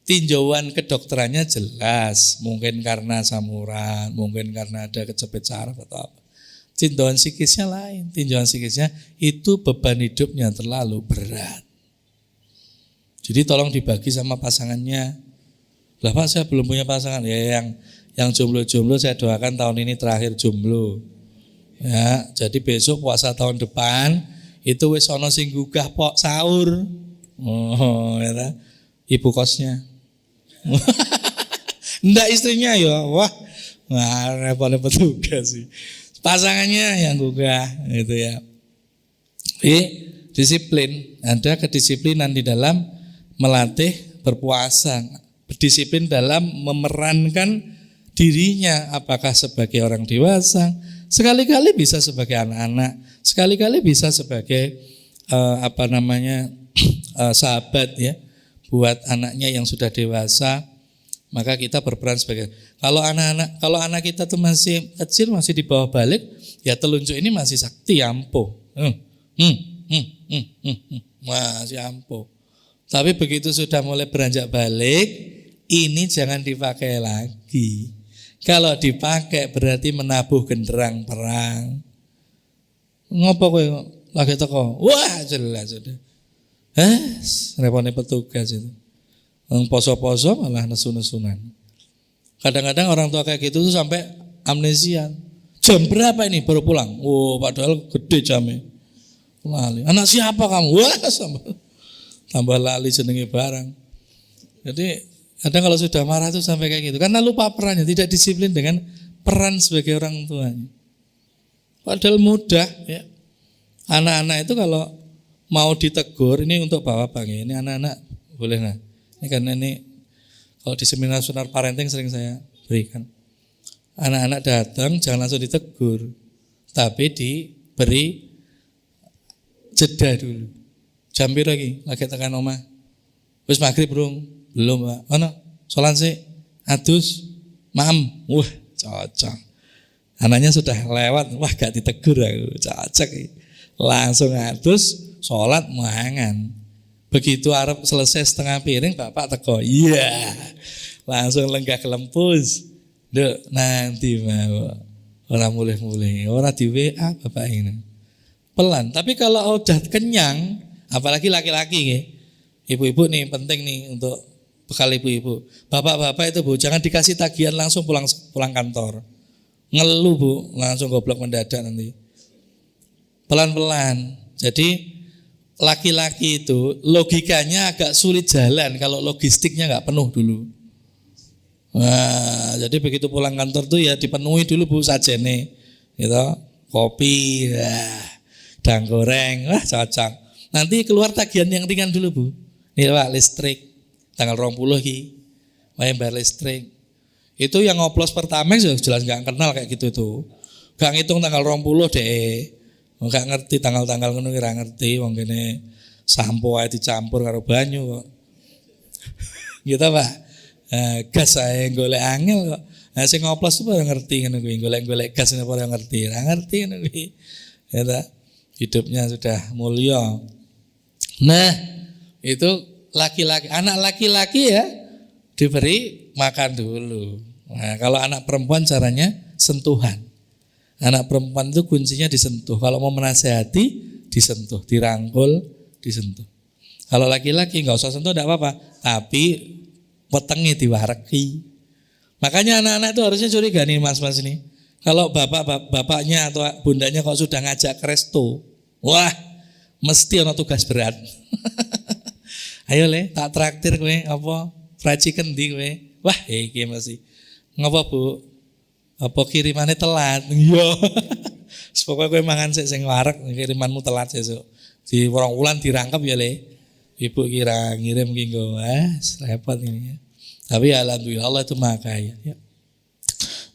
Tinjauan kedokterannya jelas, mungkin karena samuran, mungkin karena ada kecepit saraf atau apa. Tinjauan psikisnya lain, tinjauan psikisnya itu beban hidupnya terlalu berat. Jadi tolong dibagi sama pasangannya. Lah Pak, saya belum punya pasangan. Ya yang jomblo-jomblo saya doakan tahun ini terakhir jomblo. Ya, jadi besok puasa tahun depan itu wis ana sing gugah pok sahur. Oh, ya, ibu kosnya. Ndak istrinya ya. Wah, repot-repot juga sih. Pasangannya yang gugah gitu ya. Jadi disiplin, ada kedisiplinan di dalam melatih berpuasa, berdisiplin dalam memerankan dirinya, apakah sebagai orang dewasa, sekali-kali bisa sebagai anak-anak, sekali-kali bisa sebagai sahabat ya, buat anaknya yang sudah dewasa. Maka kita berperan sebagai, kalau anak kita tuh masih kecil, masih di bawah balik, ya telunjuk ini masih sakti ampuh, masih ampuh. Tapi begitu sudah mulai beranjak balik, ini jangan dipakai lagi. Kalau dipakai berarti menabuh genderang perang. Ngopo kowe lagi teko? Wah, jelas sudah. Repotnya petugas itu. Poso-poso malah nesu-nesunan. Kadang-kadang orang tua kayak gitu tuh sampai amnesia. Jam berapa ini baru pulang? Padahal gede jamnya. Lali. Anak siapa kamu? Wah, tambah lali jenenge barang. Jadi kadang kalau sudah marah tuh sampai kayak gitu. Karena lupa perannya, tidak disiplin dengan peran sebagai orang tuanya. Padahal mudah ya. Anak-anak itu kalau mau ditegur, ini untuk bapak ya. Ini anak-anak boleh nah. Ini karena ini kalau di seminar parenting sering saya berikan. Anak-anak datang jangan langsung ditegur, tapi diberi jeda dulu. Jam piro lagi tekan omah. Wis maghrib belum, Pak. Ono, salat sik, adus, maem. Wah, cocok. Anaknya sudah lewat, wah gak ditegur aku, cocok. Langsung adus, salat mangan. Begitu arep selesai setengah piring, bapak teko. Iya. Langsung lenggah kelempus. Dek, nanti mau. Orang mulai-mulai, orang di WA bapak ini. Pelan. Tapi kalau udah kenyang, apalagi laki-laki ya. Ibu-ibu nih penting nih untuk bekal ibu-ibu. Bapak-bapak itu Bu, jangan dikasih tagihan langsung pulang kantor. Ngeluh Bu, langsung goblok mendadak nanti. pelan-pelan. Jadi laki-laki itu logikanya agak sulit jalan kalau logistiknya nggak penuh dulu. Nah, jadi begitu pulang kantor tuh ya dipenuhi dulu Bu sajene, gitu. Kopi, dan goreng, wah cocok. Nanti keluar tagihan yang ringan dulu Bu. Ini Pak listrik, tanggal 20 ki, bayar listrik. Itu yang ngoplos Pertamax jelas nggak kenal kayak gitu tuh. Gak ngitung tanggal 20 deh. Gak ngerti tanggal-tanggal ngono kira ngerti wong kene sampo ae dicampur karo banyu kok. Gitu Pak. Gas ae golek angel kok. Nah sing ngoplos tuh ora ngerti ngono kuwi, golek-golek gas ora ngerti. Ora ngerti ngono kuwi. Ya ta. Hidupnya sudah mulia. Nah, itu laki-laki, anak laki-laki ya diberi makan dulu. Nah, kalau anak perempuan caranya sentuhan. Anak perempuan itu kuncinya disentuh. Kalau mau menasehati, disentuh, dirangkul, disentuh. Kalau laki-laki nggak usah sentuh, tidak apa-apa. Tapi wetenge diwareki. Makanya anak-anak itu harusnya curiga nih mas-mas ini. Kalau bapaknya atau bundanya kok sudah ngajak ke resto, wah, mesti ada tugas berat. Ayo le, tak traktir kowe apa? Fried chicken di kowe. Wah, iki masih. Ngapa Bu? Apa kirimannya telat? Iya. Pokoknya kowe mangan sing wareg, kirimanmu telat sesuk. Di warung wulan dirangkep ya le. Ibu kira ngirim ki nggo. Repot ini ya. Tapi alhamdulillah Allah itu Maha Kaya ya.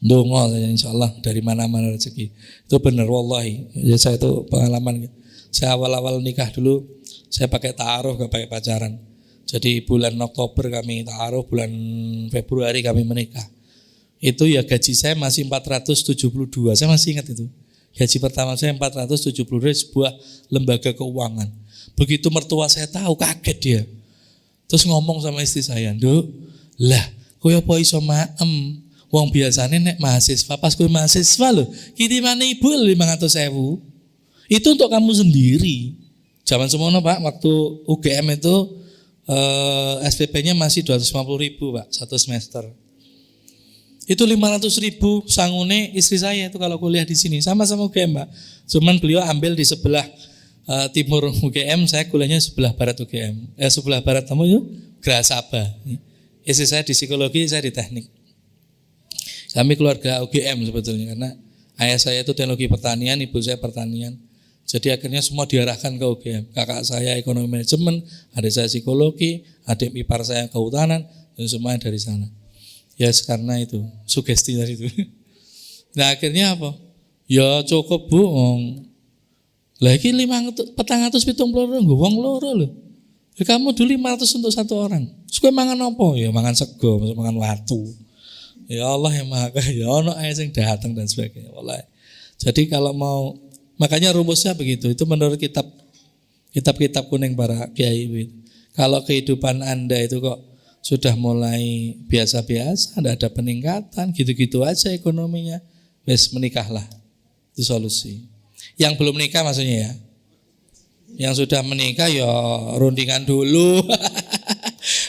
Ndonga saja insyaallah dari mana-mana rezeki. Itu benar wallahi. Ya saya itu pengalaman. Saya awal-awal nikah dulu saya pakai ta'aruf, gak pakai pacaran. Jadi bulan Oktober kami ta'aruf, bulan Februari kami menikah. Itu ya gaji saya masih 472. Saya masih ingat itu. Gaji pertama saya 472 sebuah lembaga keuangan. Begitu mertua saya tahu kaget dia. Terus ngomong sama istri saya, "Nduk, lah kowe apa iso maem? Wong biasane nek mahasiswa pas kowe mahasiswa lho, kirimane ibu 500.000. Itu untuk kamu sendiri." Zaman semono Pak, waktu UGM itu SPP-nya masih 250.000 Pak, satu semester. Itu 500.000 sangune istri saya itu kalau kuliah di sini sama-sama UGM Pak. Cuman beliau ambil di sebelah timur UGM, saya kuliahnya sebelah barat UGM. Sebelah barat kamu itu Grasaba. Istri saya di psikologi, saya di teknik. Kami keluarga UGM sebetulnya karena ayah saya itu teknologi pertanian, ibu saya pertanian. Jadi akhirnya semua diarahkan ke UGM. Kakak saya ekonomi manajemen, adik saya psikologi, adik ipar saya kehutanan, dan semuanya dari sana. Ya karena itu sugesti dari itu. Nah akhirnya apa? Ya cukup Bu. Lagi 470 wong loro lho. Ya kamu dulu 500 untuk satu orang. Suka mangan apa? Ya mangan sego, mangan watu. Ya Allah yang Maha Kaya, ono ae sing datang dan sebagainya. Wallahi. Jadi kalau mau, makanya rumusnya begitu. Itu menurut kitab-kitab kuning para kiai. Kalau kehidupan Anda itu kok sudah mulai biasa-biasa, tidak ada peningkatan, gitu-gitu aja ekonominya, wes menikahlah. Itu solusi. Yang belum menikah maksudnya ya. Yang sudah menikah ya rundingan dulu.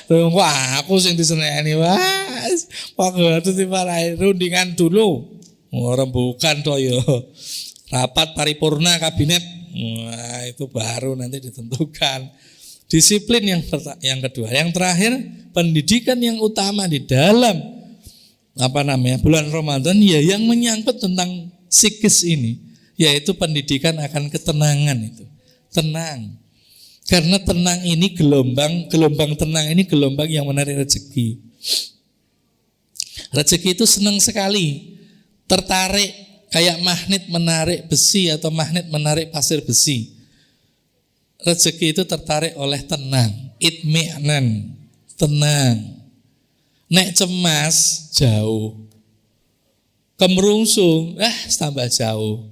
Wah, aku sing diseneni Mas. Waktu diparai rundingan dulu. Rembukan toh ya. Rapat paripurna kabinet. Wah, itu baru nanti ditentukan. Disiplin yang kedua. Yang terakhir, pendidikan yang utama di dalam bulan Ramadan ya yang menyangkut tentang psikis ini, yaitu pendidikan akan ketenangan itu. Tenang. Karena tenang ini gelombang tenang ini gelombang yang menarik rezeki. Rezeki itu senang sekali, tertarik kayak magnet menarik besi atau magnet menarik pasir besi. Rezeki itu tertarik oleh tenang, itmi'nan, tenang. Nek cemas jauh, kemerungsung, tambah jauh.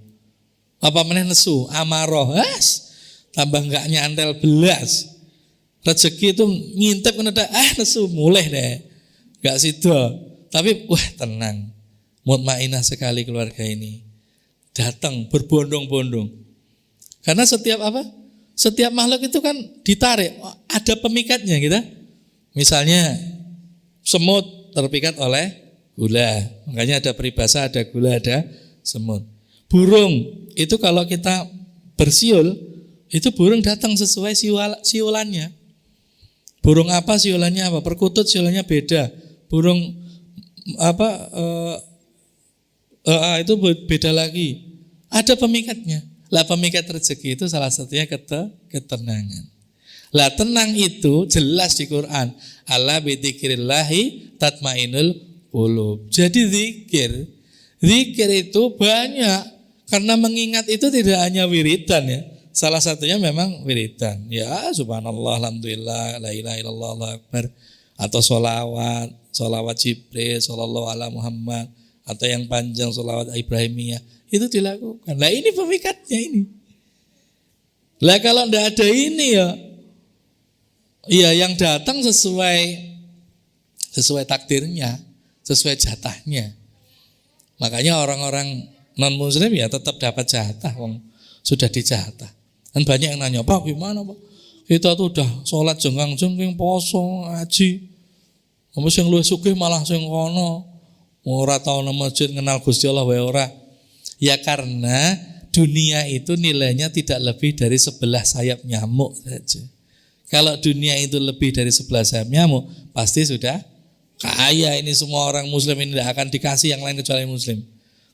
Apa meneh nesu, amaroh, tambah enggak nyantel belas. Rezeki itu ngintip kena nesu mulai deh. Enggak situ. Tapi tenang. Mutmainah sekali keluarga ini. Datang berbondong-bondong. Karena setiap makhluk itu kan ditarik, ada pemikatnya kita. Misalnya semut terpikat oleh gula. Makanya ada peribahasa ada gula ada semut. Burung itu kalau kita bersiul, itu burung datang sesuai siulannya. Burung apa siulannya apa? Perkutut siulannya beda. Burung apa itu beda lagi. Ada pemikatnya. Lah pemikat rezeki itu salah satunya ketenangan. Lah tenang itu jelas di Quran. Ala bidzikrillahi tatmainul qulub. Jadi zikir itu banyak. Karena mengingat itu tidak hanya wiridan ya. Salah satunya memang wiridan. Ya subhanallah, alhamdulillah, la ilaha illallah, Allahu akbar. Atau sholawat Jibril, sallallahu ala Muhammad. Atau yang panjang sholawat Ibrahimiyah. Itu dilakukan. Nah ini pemikatnya ini. Lah kalau tidak ada ini ya yang datang sesuai takdirnya, sesuai jatahnya. Makanya orang-orang non muslim ya tetap dapat jatah, sudah dijatah. Dan banyak yang nanya, Pak gimana Pak? Kita tuh udah sholat jenggang-jengking, poso, ngaji. Kamu sing luwih sugih malah sing kono. Ora tau nang masjid kenal Gusti Allah wae ora. Ya karena dunia itu nilainya tidak lebih dari 11 sayap nyamuk saja. Kalau dunia itu lebih dari 11 sayap nyamuk, pasti sudah kaya ini semua orang muslim ini tidak akan dikasih yang lain kecuali muslim.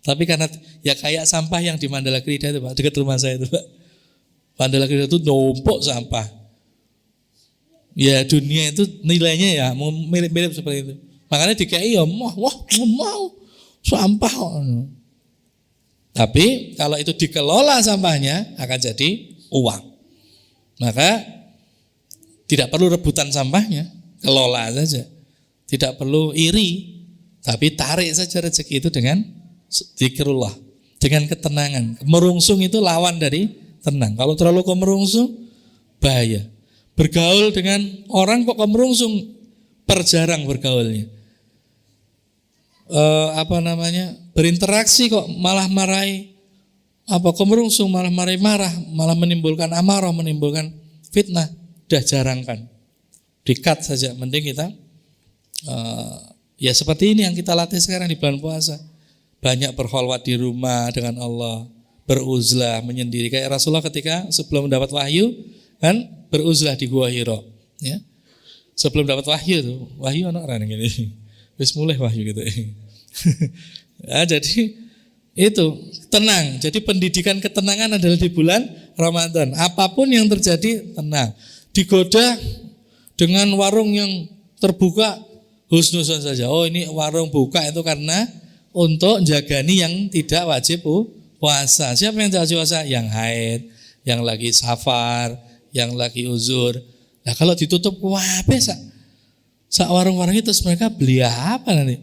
Tapi karena ya kayak sampah yang di Mandala Krida itu Pak, dekat rumah saya itu Pak. Mandala Krida itu numpuk sampah. Ya dunia itu nilainya ya mirip-mirip seperti itu. Makanya DKI ya mau sampah. Tapi kalau itu dikelola sampahnya akan jadi uang. Maka tidak perlu rebutan sampahnya, kelola saja. Tidak perlu iri, tapi tarik saja rezeki itu dengan zikrullah, dengan ketenangan. Merungsung itu lawan dari tenang. Kalau terlalu kemerungsung bahaya. Bergaul dengan orang kok kemerungsung, perjarang bergaulnya. Berinteraksi kok malah marahi, kemerungsung malah marah, malah menimbulkan amarah, menimbulkan fitnah. Dah jarangkan, di-cut saja. Mending kita ya seperti ini yang kita latih sekarang di bulan puasa. Banyak berkholwat di rumah dengan Allah, beruzlah menyendiri. Kayak Rasulullah ketika sebelum mendapat wahyu kan beruzlah di Gua Hira. Ya. Sebelum dapat wahyu anak orang gini. Wis mulai wahyu gitu. Ya, jadi itu tenang. Jadi pendidikan ketenangan adalah di bulan Ramadan. Apapun yang terjadi tenang. Digoda dengan warung yang terbuka husnuzon saja. Oh ini warung buka itu karena untuk jagani yang tidak wajib puasa. Siapa yang tidak wajib puasa? Yang haid, yang lagi safar, yang lagi uzur. Nah kalau ditutup wape sak warung-warung itu mereka beli apa nanti?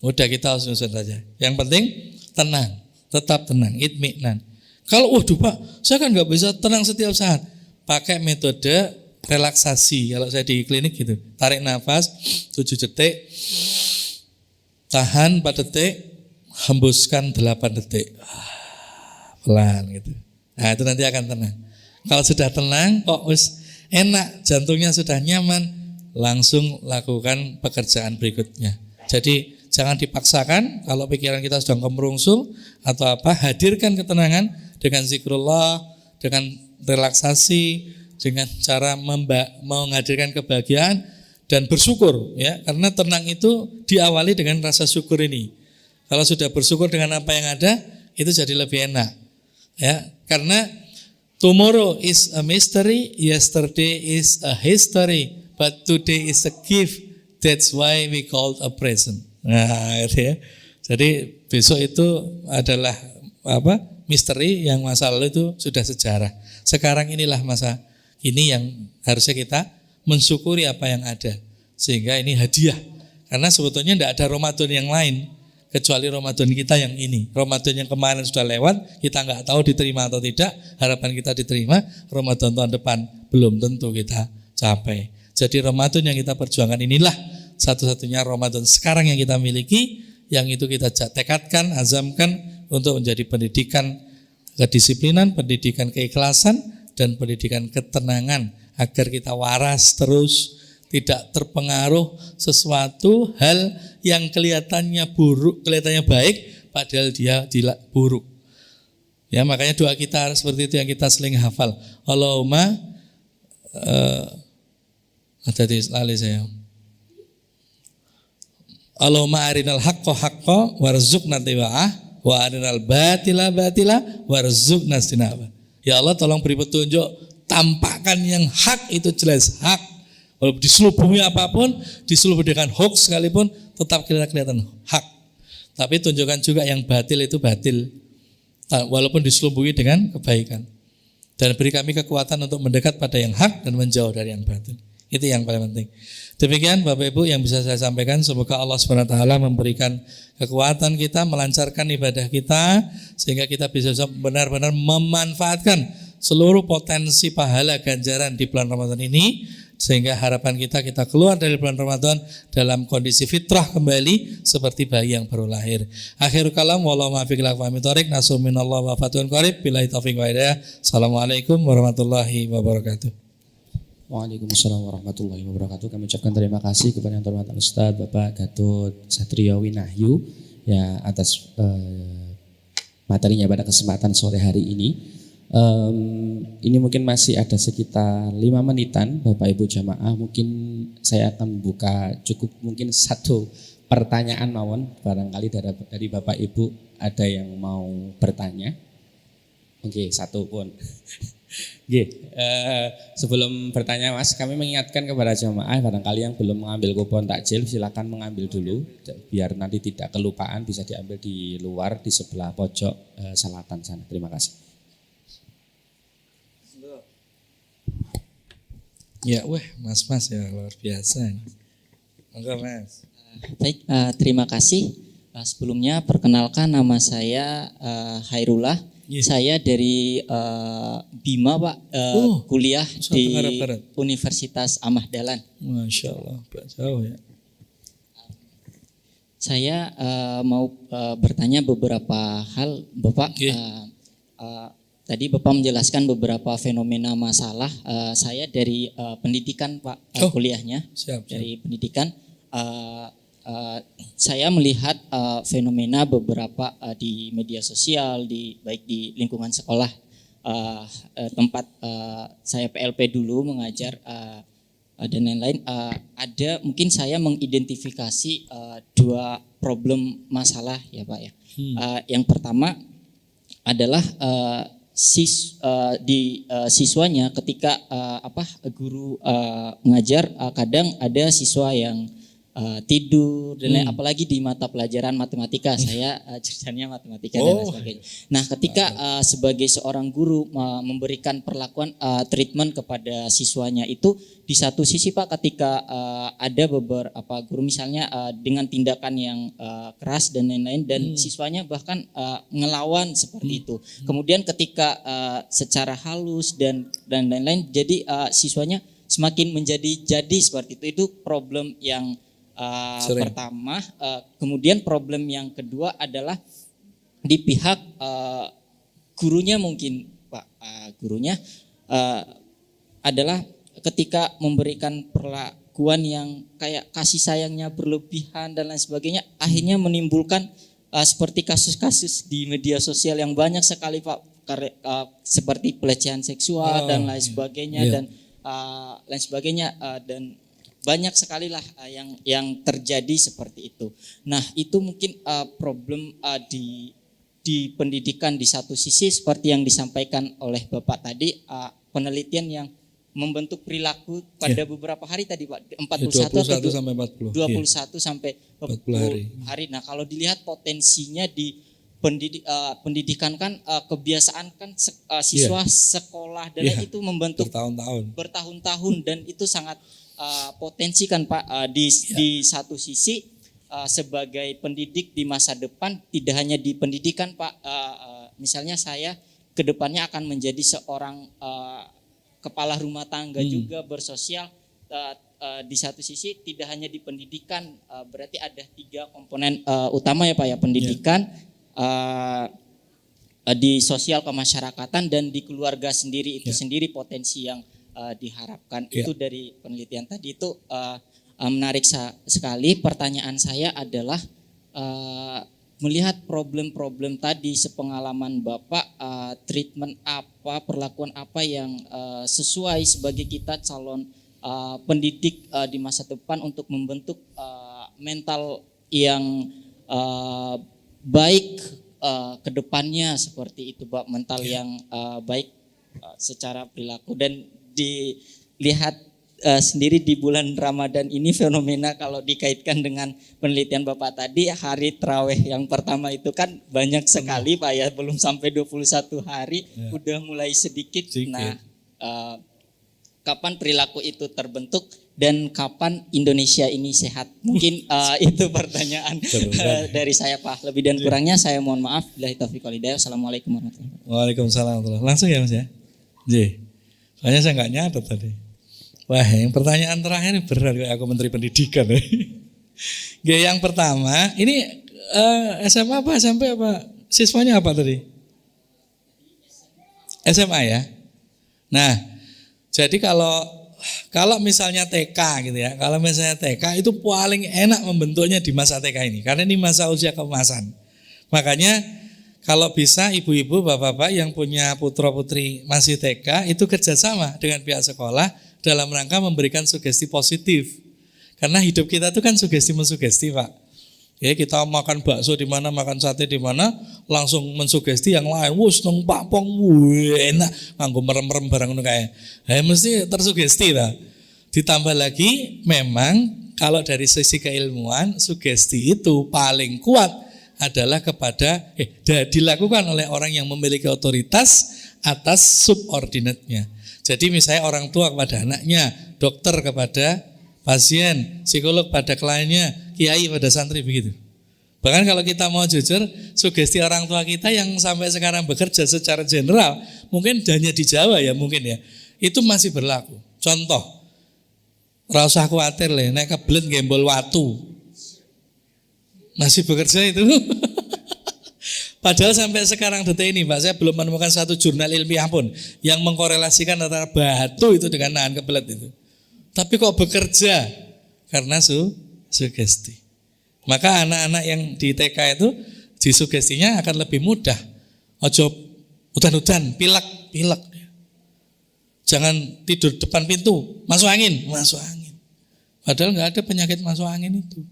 Udah kita husnuzon saja. Yang penting tenang, tetap tenang, itminan. Kalau waduh Pak, saya kan nggak bisa tenang setiap saat. Pakai metode relaksasi. Kalau saya di klinik gitu, tarik nafas 7 detik, tahan 4 detik, hembuskan 8 detik, pelan gitu. Nah itu nanti akan tenang. Kalau sudah tenang, kok wis enak, jantungnya sudah nyaman, langsung lakukan pekerjaan berikutnya. Jadi jangan dipaksakan. Kalau pikiran kita sedang kemerungsung atau hadirkan ketenangan dengan zikrullah, dengan relaksasi, dengan cara menghadirkan kebahagiaan dan bersyukur ya, karena tenang itu diawali dengan rasa syukur ini. Kalau sudah bersyukur dengan apa yang ada, itu jadi lebih enak ya, karena tomorrow is a mystery, yesterday is a history, but today is a gift. That's why we call a present. Nah, gitu ya. Jadi besok itu adalah misteri, yang masa lalu itu sudah sejarah. Sekarang inilah masa ini yang harusnya kita mensyukuri apa yang ada. Sehingga ini hadiah. Karena sebetulnya tidak ada Ramadan yang lain kecuali Ramadan kita yang ini. Ramadan yang kemarin sudah lewat, kita nggak tahu diterima atau tidak. Harapan kita diterima, Ramadan tahun depan belum tentu kita capai. Jadi Ramadan yang kita perjuangkan inilah satu-satunya Ramadan sekarang yang kita miliki, yang itu kita tekadkan, azamkan untuk menjadi pendidikan kedisiplinan, pendidikan keikhlasan, dan pendidikan ketenangan agar kita waras terus, tidak terpengaruh sesuatu hal yang kelihatannya buruk, kelihatannya baik padahal dia buruk. Ya, makanya doa kita seperti itu yang kita sering hafal. Allahumma ada di lali saya. Allahumma arinal haqqo haqqo warzuqna tiba'ah wa arinal batila batila warzuqna istinabah. Ya Allah, tolong beri petunjuk, tampakkan yang hak itu jelas hak. Walaupun diselubungi apapun, diselubungi dengan hoax sekalipun, tetap kelihatan hak. Tapi tunjukkan juga yang batil itu batil, walaupun diselubungi dengan kebaikan. Dan beri kami kekuatan untuk mendekat pada yang hak dan menjauh dari yang batil. Itu yang paling penting. Demikian Bapak Ibu yang bisa saya sampaikan. Semoga Allah SWT memberikan kekuatan kita, melancarkan ibadah kita, sehingga kita bisa benar-benar memanfaatkan seluruh potensi pahala ganjaran di bulan Ramadan ini, sehingga harapan kita keluar dari bulan Ramadan dalam kondisi fitrah kembali seperti bayi yang baru lahir. Akhirul kalam, wallahu muwaffiq ila aqwamit thoriq, nasrun minallah wa fathun qarib, billahi taufiq wa hidayah. Assalamualaikum warahmatullahi wabarakatuh. Waalaikumsalam warahmatullahi wabarakatuh. Kami ucapkan terima kasih kepada yang terhormat Ustaz Bapak Gatot Satrio Winahyu ya atas materinya pada kesempatan sore hari ini. Ini mungkin masih ada sekitar 5 menitan Bapak Ibu jamaah. Mungkin saya akan membuka cukup mungkin satu pertanyaan mawon, barangkali dari Bapak Ibu ada yang mau bertanya. Oke, satu pun. Sebelum bertanya Mas, kami mengingatkan kepada jamaah barangkali yang belum mengambil kupon takjil silakan mengambil dulu biar nanti tidak kelupaan, bisa diambil di luar di sebelah pojok selatan sana. Terima kasih. Ya, Mas ya luar biasa. Enggak Mas. Baik, terima kasih. Sebelumnya perkenalkan nama saya Hairullah. Saya dari Bima Pak, kuliah di Universitas Ahmad Dahlan. Masya Allah, jauh ya. Saya mau bertanya beberapa hal Bapak. Tadi Bapak menjelaskan beberapa fenomena masalah. Saya dari pendidikan Pak, kuliahnya siap. Dari pendidikan. Saya melihat fenomena beberapa di media sosial, baik di lingkungan sekolah, tempat saya PLP dulu mengajar dan lain-lain. Ada mungkin saya mengidentifikasi 2 problem masalah ya Pak ya. Yang pertama adalah siswanya ketika guru mengajar, kadang ada siswa yang tidur dan lain, apalagi di mata pelajaran matematika. Saya jurusannya matematika dan lain sebagainya. Nah, ketika sebagai seorang guru memberikan perlakuan treatment kepada siswanya itu, di satu sisi Pak, ketika ada beberapa guru misalnya dengan tindakan yang keras dan lain-lain, dan siswanya bahkan ngelawan seperti itu. Kemudian ketika secara halus dan lain-lain, jadi siswanya semakin menjadi seperti itu problem yang pertama. Kemudian problem yang kedua adalah di pihak gurunya mungkin Pak, gurunya adalah ketika memberikan perlakuan yang kayak kasih sayangnya berlebihan dan lain sebagainya, akhirnya menimbulkan seperti kasus-kasus di media sosial yang banyak sekali Pak, seperti pelecehan seksual dan lain sebagainya, dan lain sebagainya, dan banyak sekali lah yang terjadi seperti itu. Nah, itu mungkin problem di pendidikan di satu sisi seperti yang disampaikan oleh Bapak tadi, penelitian yang membentuk perilaku pada beberapa hari tadi Pak, 21 sampai 40. 21 sampai 40 hari. Nah, kalau dilihat potensinya di pendidikan kan kebiasaan kan siswa sekolah dan itu membentuk bertahun-tahun dan itu sangat potensi kan Pak, di satu sisi sebagai pendidik di masa depan, tidak hanya di pendidikan Pak, misalnya saya kedepannya akan menjadi seorang kepala rumah tangga juga bersosial. Di satu sisi tidak hanya di pendidikan, berarti ada 3 komponen utama ya Pak ya, pendidikan, di sosial kemasyarakatan dan di keluarga sendiri itu sendiri potensi yang diharapkan. Itu dari penelitian tadi itu menarik sekali. Pertanyaan saya adalah melihat problem-problem tadi sepengalaman Bapak, treatment apa, perlakuan apa yang sesuai sebagai kita calon pendidik di masa depan untuk membentuk mental yang baik ke depannya seperti itu Pak, mental yang baik secara perilaku. Dan dilihat sendiri di bulan Ramadan ini fenomena kalau dikaitkan dengan penelitian Bapak tadi, hari Tarawih yang pertama itu kan banyak sekali Pak ya, belum sampai 21 hari udah mulai sedikit. Nah, kapan perilaku itu terbentuk dan kapan Indonesia ini sehat? Mungkin itu pertanyaan dari saya Pak. Lebih dan kurangnya saya mohon maaf. Billahi taufiq wal hidayah. Assalamualaikum warahmatullahi wabarakatuh. Waalaikumsalam warahmatullahi wabarakatuh. Langsung ya Mas ya. Soalnya saya nggak nyatet tadi. Wah, yang pertanyaan terakhir berat kayak aku Menteri Pendidikan. Yang pertama, ini SMA apa SMP apa? Siswanya apa tadi? SMA ya. Nah, jadi kalau misalnya TK gitu ya, kalau misalnya TK itu paling enak membentuknya di masa TK ini, karena ini masa usia keemasan. Makanya kalau bisa ibu-ibu, bapak-bapak yang punya putra-putri masih TK itu kerjasama dengan pihak sekolah dalam rangka memberikan sugesti positif. Karena hidup kita itu kan sugesti-mensugesti Pak. Ya, kita makan bakso di mana, makan sate di mana, langsung mensugesti yang lain. Wus nang pakpong enak, nganggo merem-merem barang ngono kae. Mesti tersugesti lah. Ditambah lagi memang kalau dari sisi keilmuan sugesti itu paling kuat adalah kepada dilakukan oleh orang yang memiliki otoritas atas subordinatnya. Jadi misalnya orang tua kepada anaknya, dokter kepada pasien, psikolog pada kliennya, kiai pada santri, begitu. Bahkan kalau kita mau jujur, sugesti orang tua kita yang sampai sekarang bekerja secara general, mungkin hanya di Jawa ya mungkin ya, itu masih berlaku. Contoh, ora usah khawatir nek kebelet gembol watu. Masih bekerja itu. Padahal sampai sekarang detik ini Pak, saya belum menemukan satu jurnal ilmiah pun yang mengkorelasikan antara batu itu dengan nahan kebelet itu. Tapi kok bekerja? Karena sugesti. Maka anak-anak yang di TK itu disugestinya akan lebih mudah. Ojo udan-udan, pilek. Jangan tidur depan pintu, masuk angin. Padahal nggak ada penyakit masuk angin itu.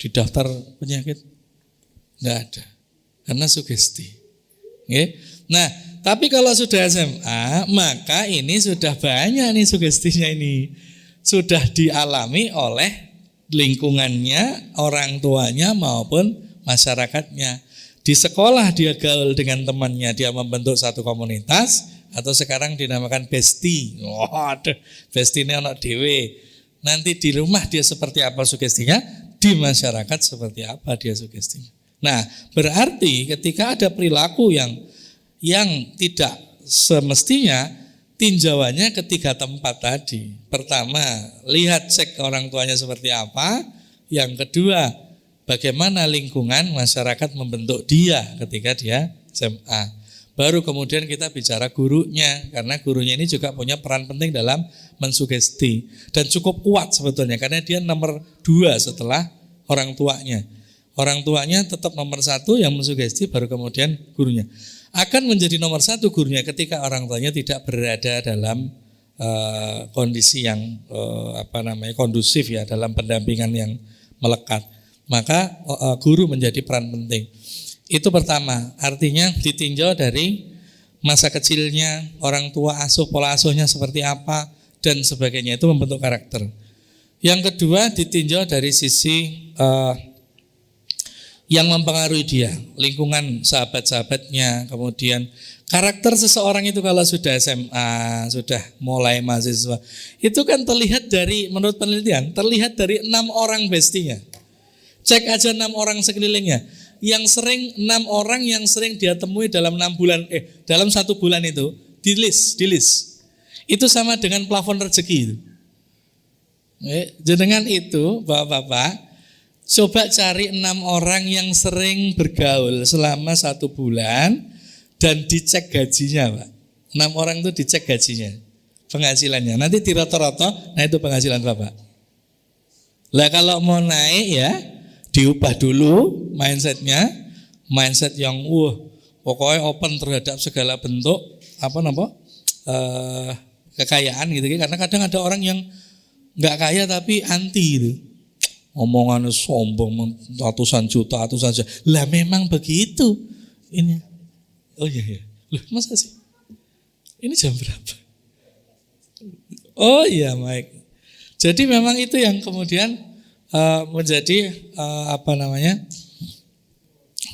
Di daftar penyakit nggak ada. Karena sugesti. Nah, tapi kalau sudah SMA, maka ini sudah banyak nih sugestinya ini. Sudah dialami oleh lingkungannya, orang tuanya maupun masyarakatnya. Di sekolah dia gaul dengan temannya, dia membentuk satu komunitas atau sekarang dinamakan bestie. Bestie ini anak dewe. Nanti di rumah dia seperti apa sugestinya, di masyarakat seperti apa dia sugestinya. Nah, berarti ketika ada perilaku yang tidak semestinya, tinjauannya ketiga tempat tadi. Pertama, lihat cek orang tuanya seperti apa. Yang kedua, bagaimana lingkungan masyarakat membentuk dia ketika dia SMA. Baru kemudian kita bicara gurunya, karena gurunya ini juga punya peran penting dalam mensugesti. Dan cukup kuat sebetulnya, karena dia nomor 2 setelah orang tuanya. Orang tuanya tetap nomor 1 yang mensugesti, baru kemudian gurunya. Akan menjadi nomor 1 gurunya ketika orang tuanya tidak berada dalam kondisi yang kondusif ya, dalam pendampingan yang melekat. Maka guru menjadi peran penting. Itu pertama, artinya ditinjau dari masa kecilnya, orang tua asuh, pola asuhnya seperti apa, dan sebagainya, itu membentuk karakter. Yang kedua ditinjau dari sisi yang mempengaruhi dia, lingkungan sahabat-sahabatnya, kemudian karakter seseorang itu kalau sudah SMA, sudah mulai mahasiswa, itu kan terlihat dari, menurut penelitian, terlihat dari 6 orang bestinya. Cek aja 6 orang sekelilingnya. Yang sering 6 orang yang sering dia temui dalam 6 bulan, dalam 1 bulan itu, di list. Itu sama dengan plafon rezeki itu. Jenengan itu, Bapak-bapak, coba cari 6 orang yang sering bergaul selama 1 bulan dan dicek gajinya, Pak. 6 orang itu dicek gajinya, penghasilannya. Nanti dirata-rata, nah itu penghasilan Bapak. Lah kalau mau naik ya, diubah dulu mindset yang pokoknya open terhadap segala bentuk kekayaan gitu kan. Karena kadang ada orang yang nggak kaya tapi anti itu. Omongannya sombong ratusan juta. Lah memang begitu. Ini. Oh iya. Loh, masa sih? Ini jam berapa? Oh iya, baik. Jadi memang itu yang kemudian menjadi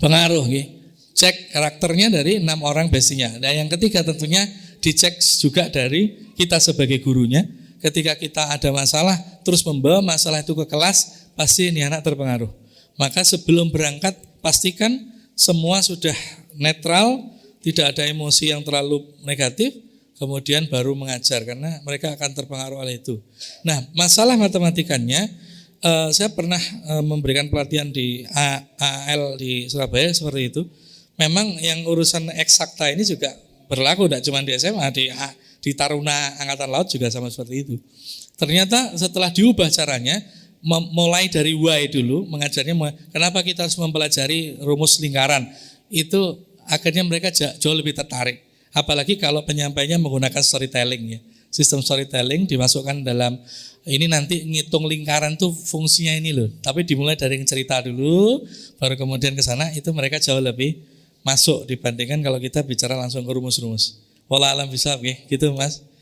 pengaruh gitu. Cek karakternya dari 6 orang bestinya. Dan yang ketiga tentunya dicek juga dari kita sebagai gurunya. Ketika kita ada masalah terus membawa masalah itu ke kelas, pasti ini anak terpengaruh. Maka sebelum berangkat pastikan semua sudah netral, tidak ada emosi yang terlalu negatif, kemudian baru mengajar karena mereka akan terpengaruh oleh itu. Nah, masalah matematikanya saya pernah memberikan pelatihan di AL di Surabaya seperti itu. Memang yang urusan eksakta ini juga berlaku, tidak cuma di SMA, di Taruna Angkatan Laut juga sama seperti itu. Ternyata setelah diubah caranya, mulai dari why dulu, mengajarnya kenapa kita harus mempelajari rumus lingkaran, itu akhirnya mereka jauh lebih tertarik. Apalagi kalau penyampainya menggunakan storytelling ya. Sistem storytelling dimasukkan dalam ini nanti ngitung lingkaran tuh fungsinya ini loh. Tapi dimulai dari cerita dulu, baru kemudian ke sana, itu mereka jauh lebih masuk dibandingkan kalau kita bicara langsung ke rumus-rumus. Wallah alam bisa, gitu Mas.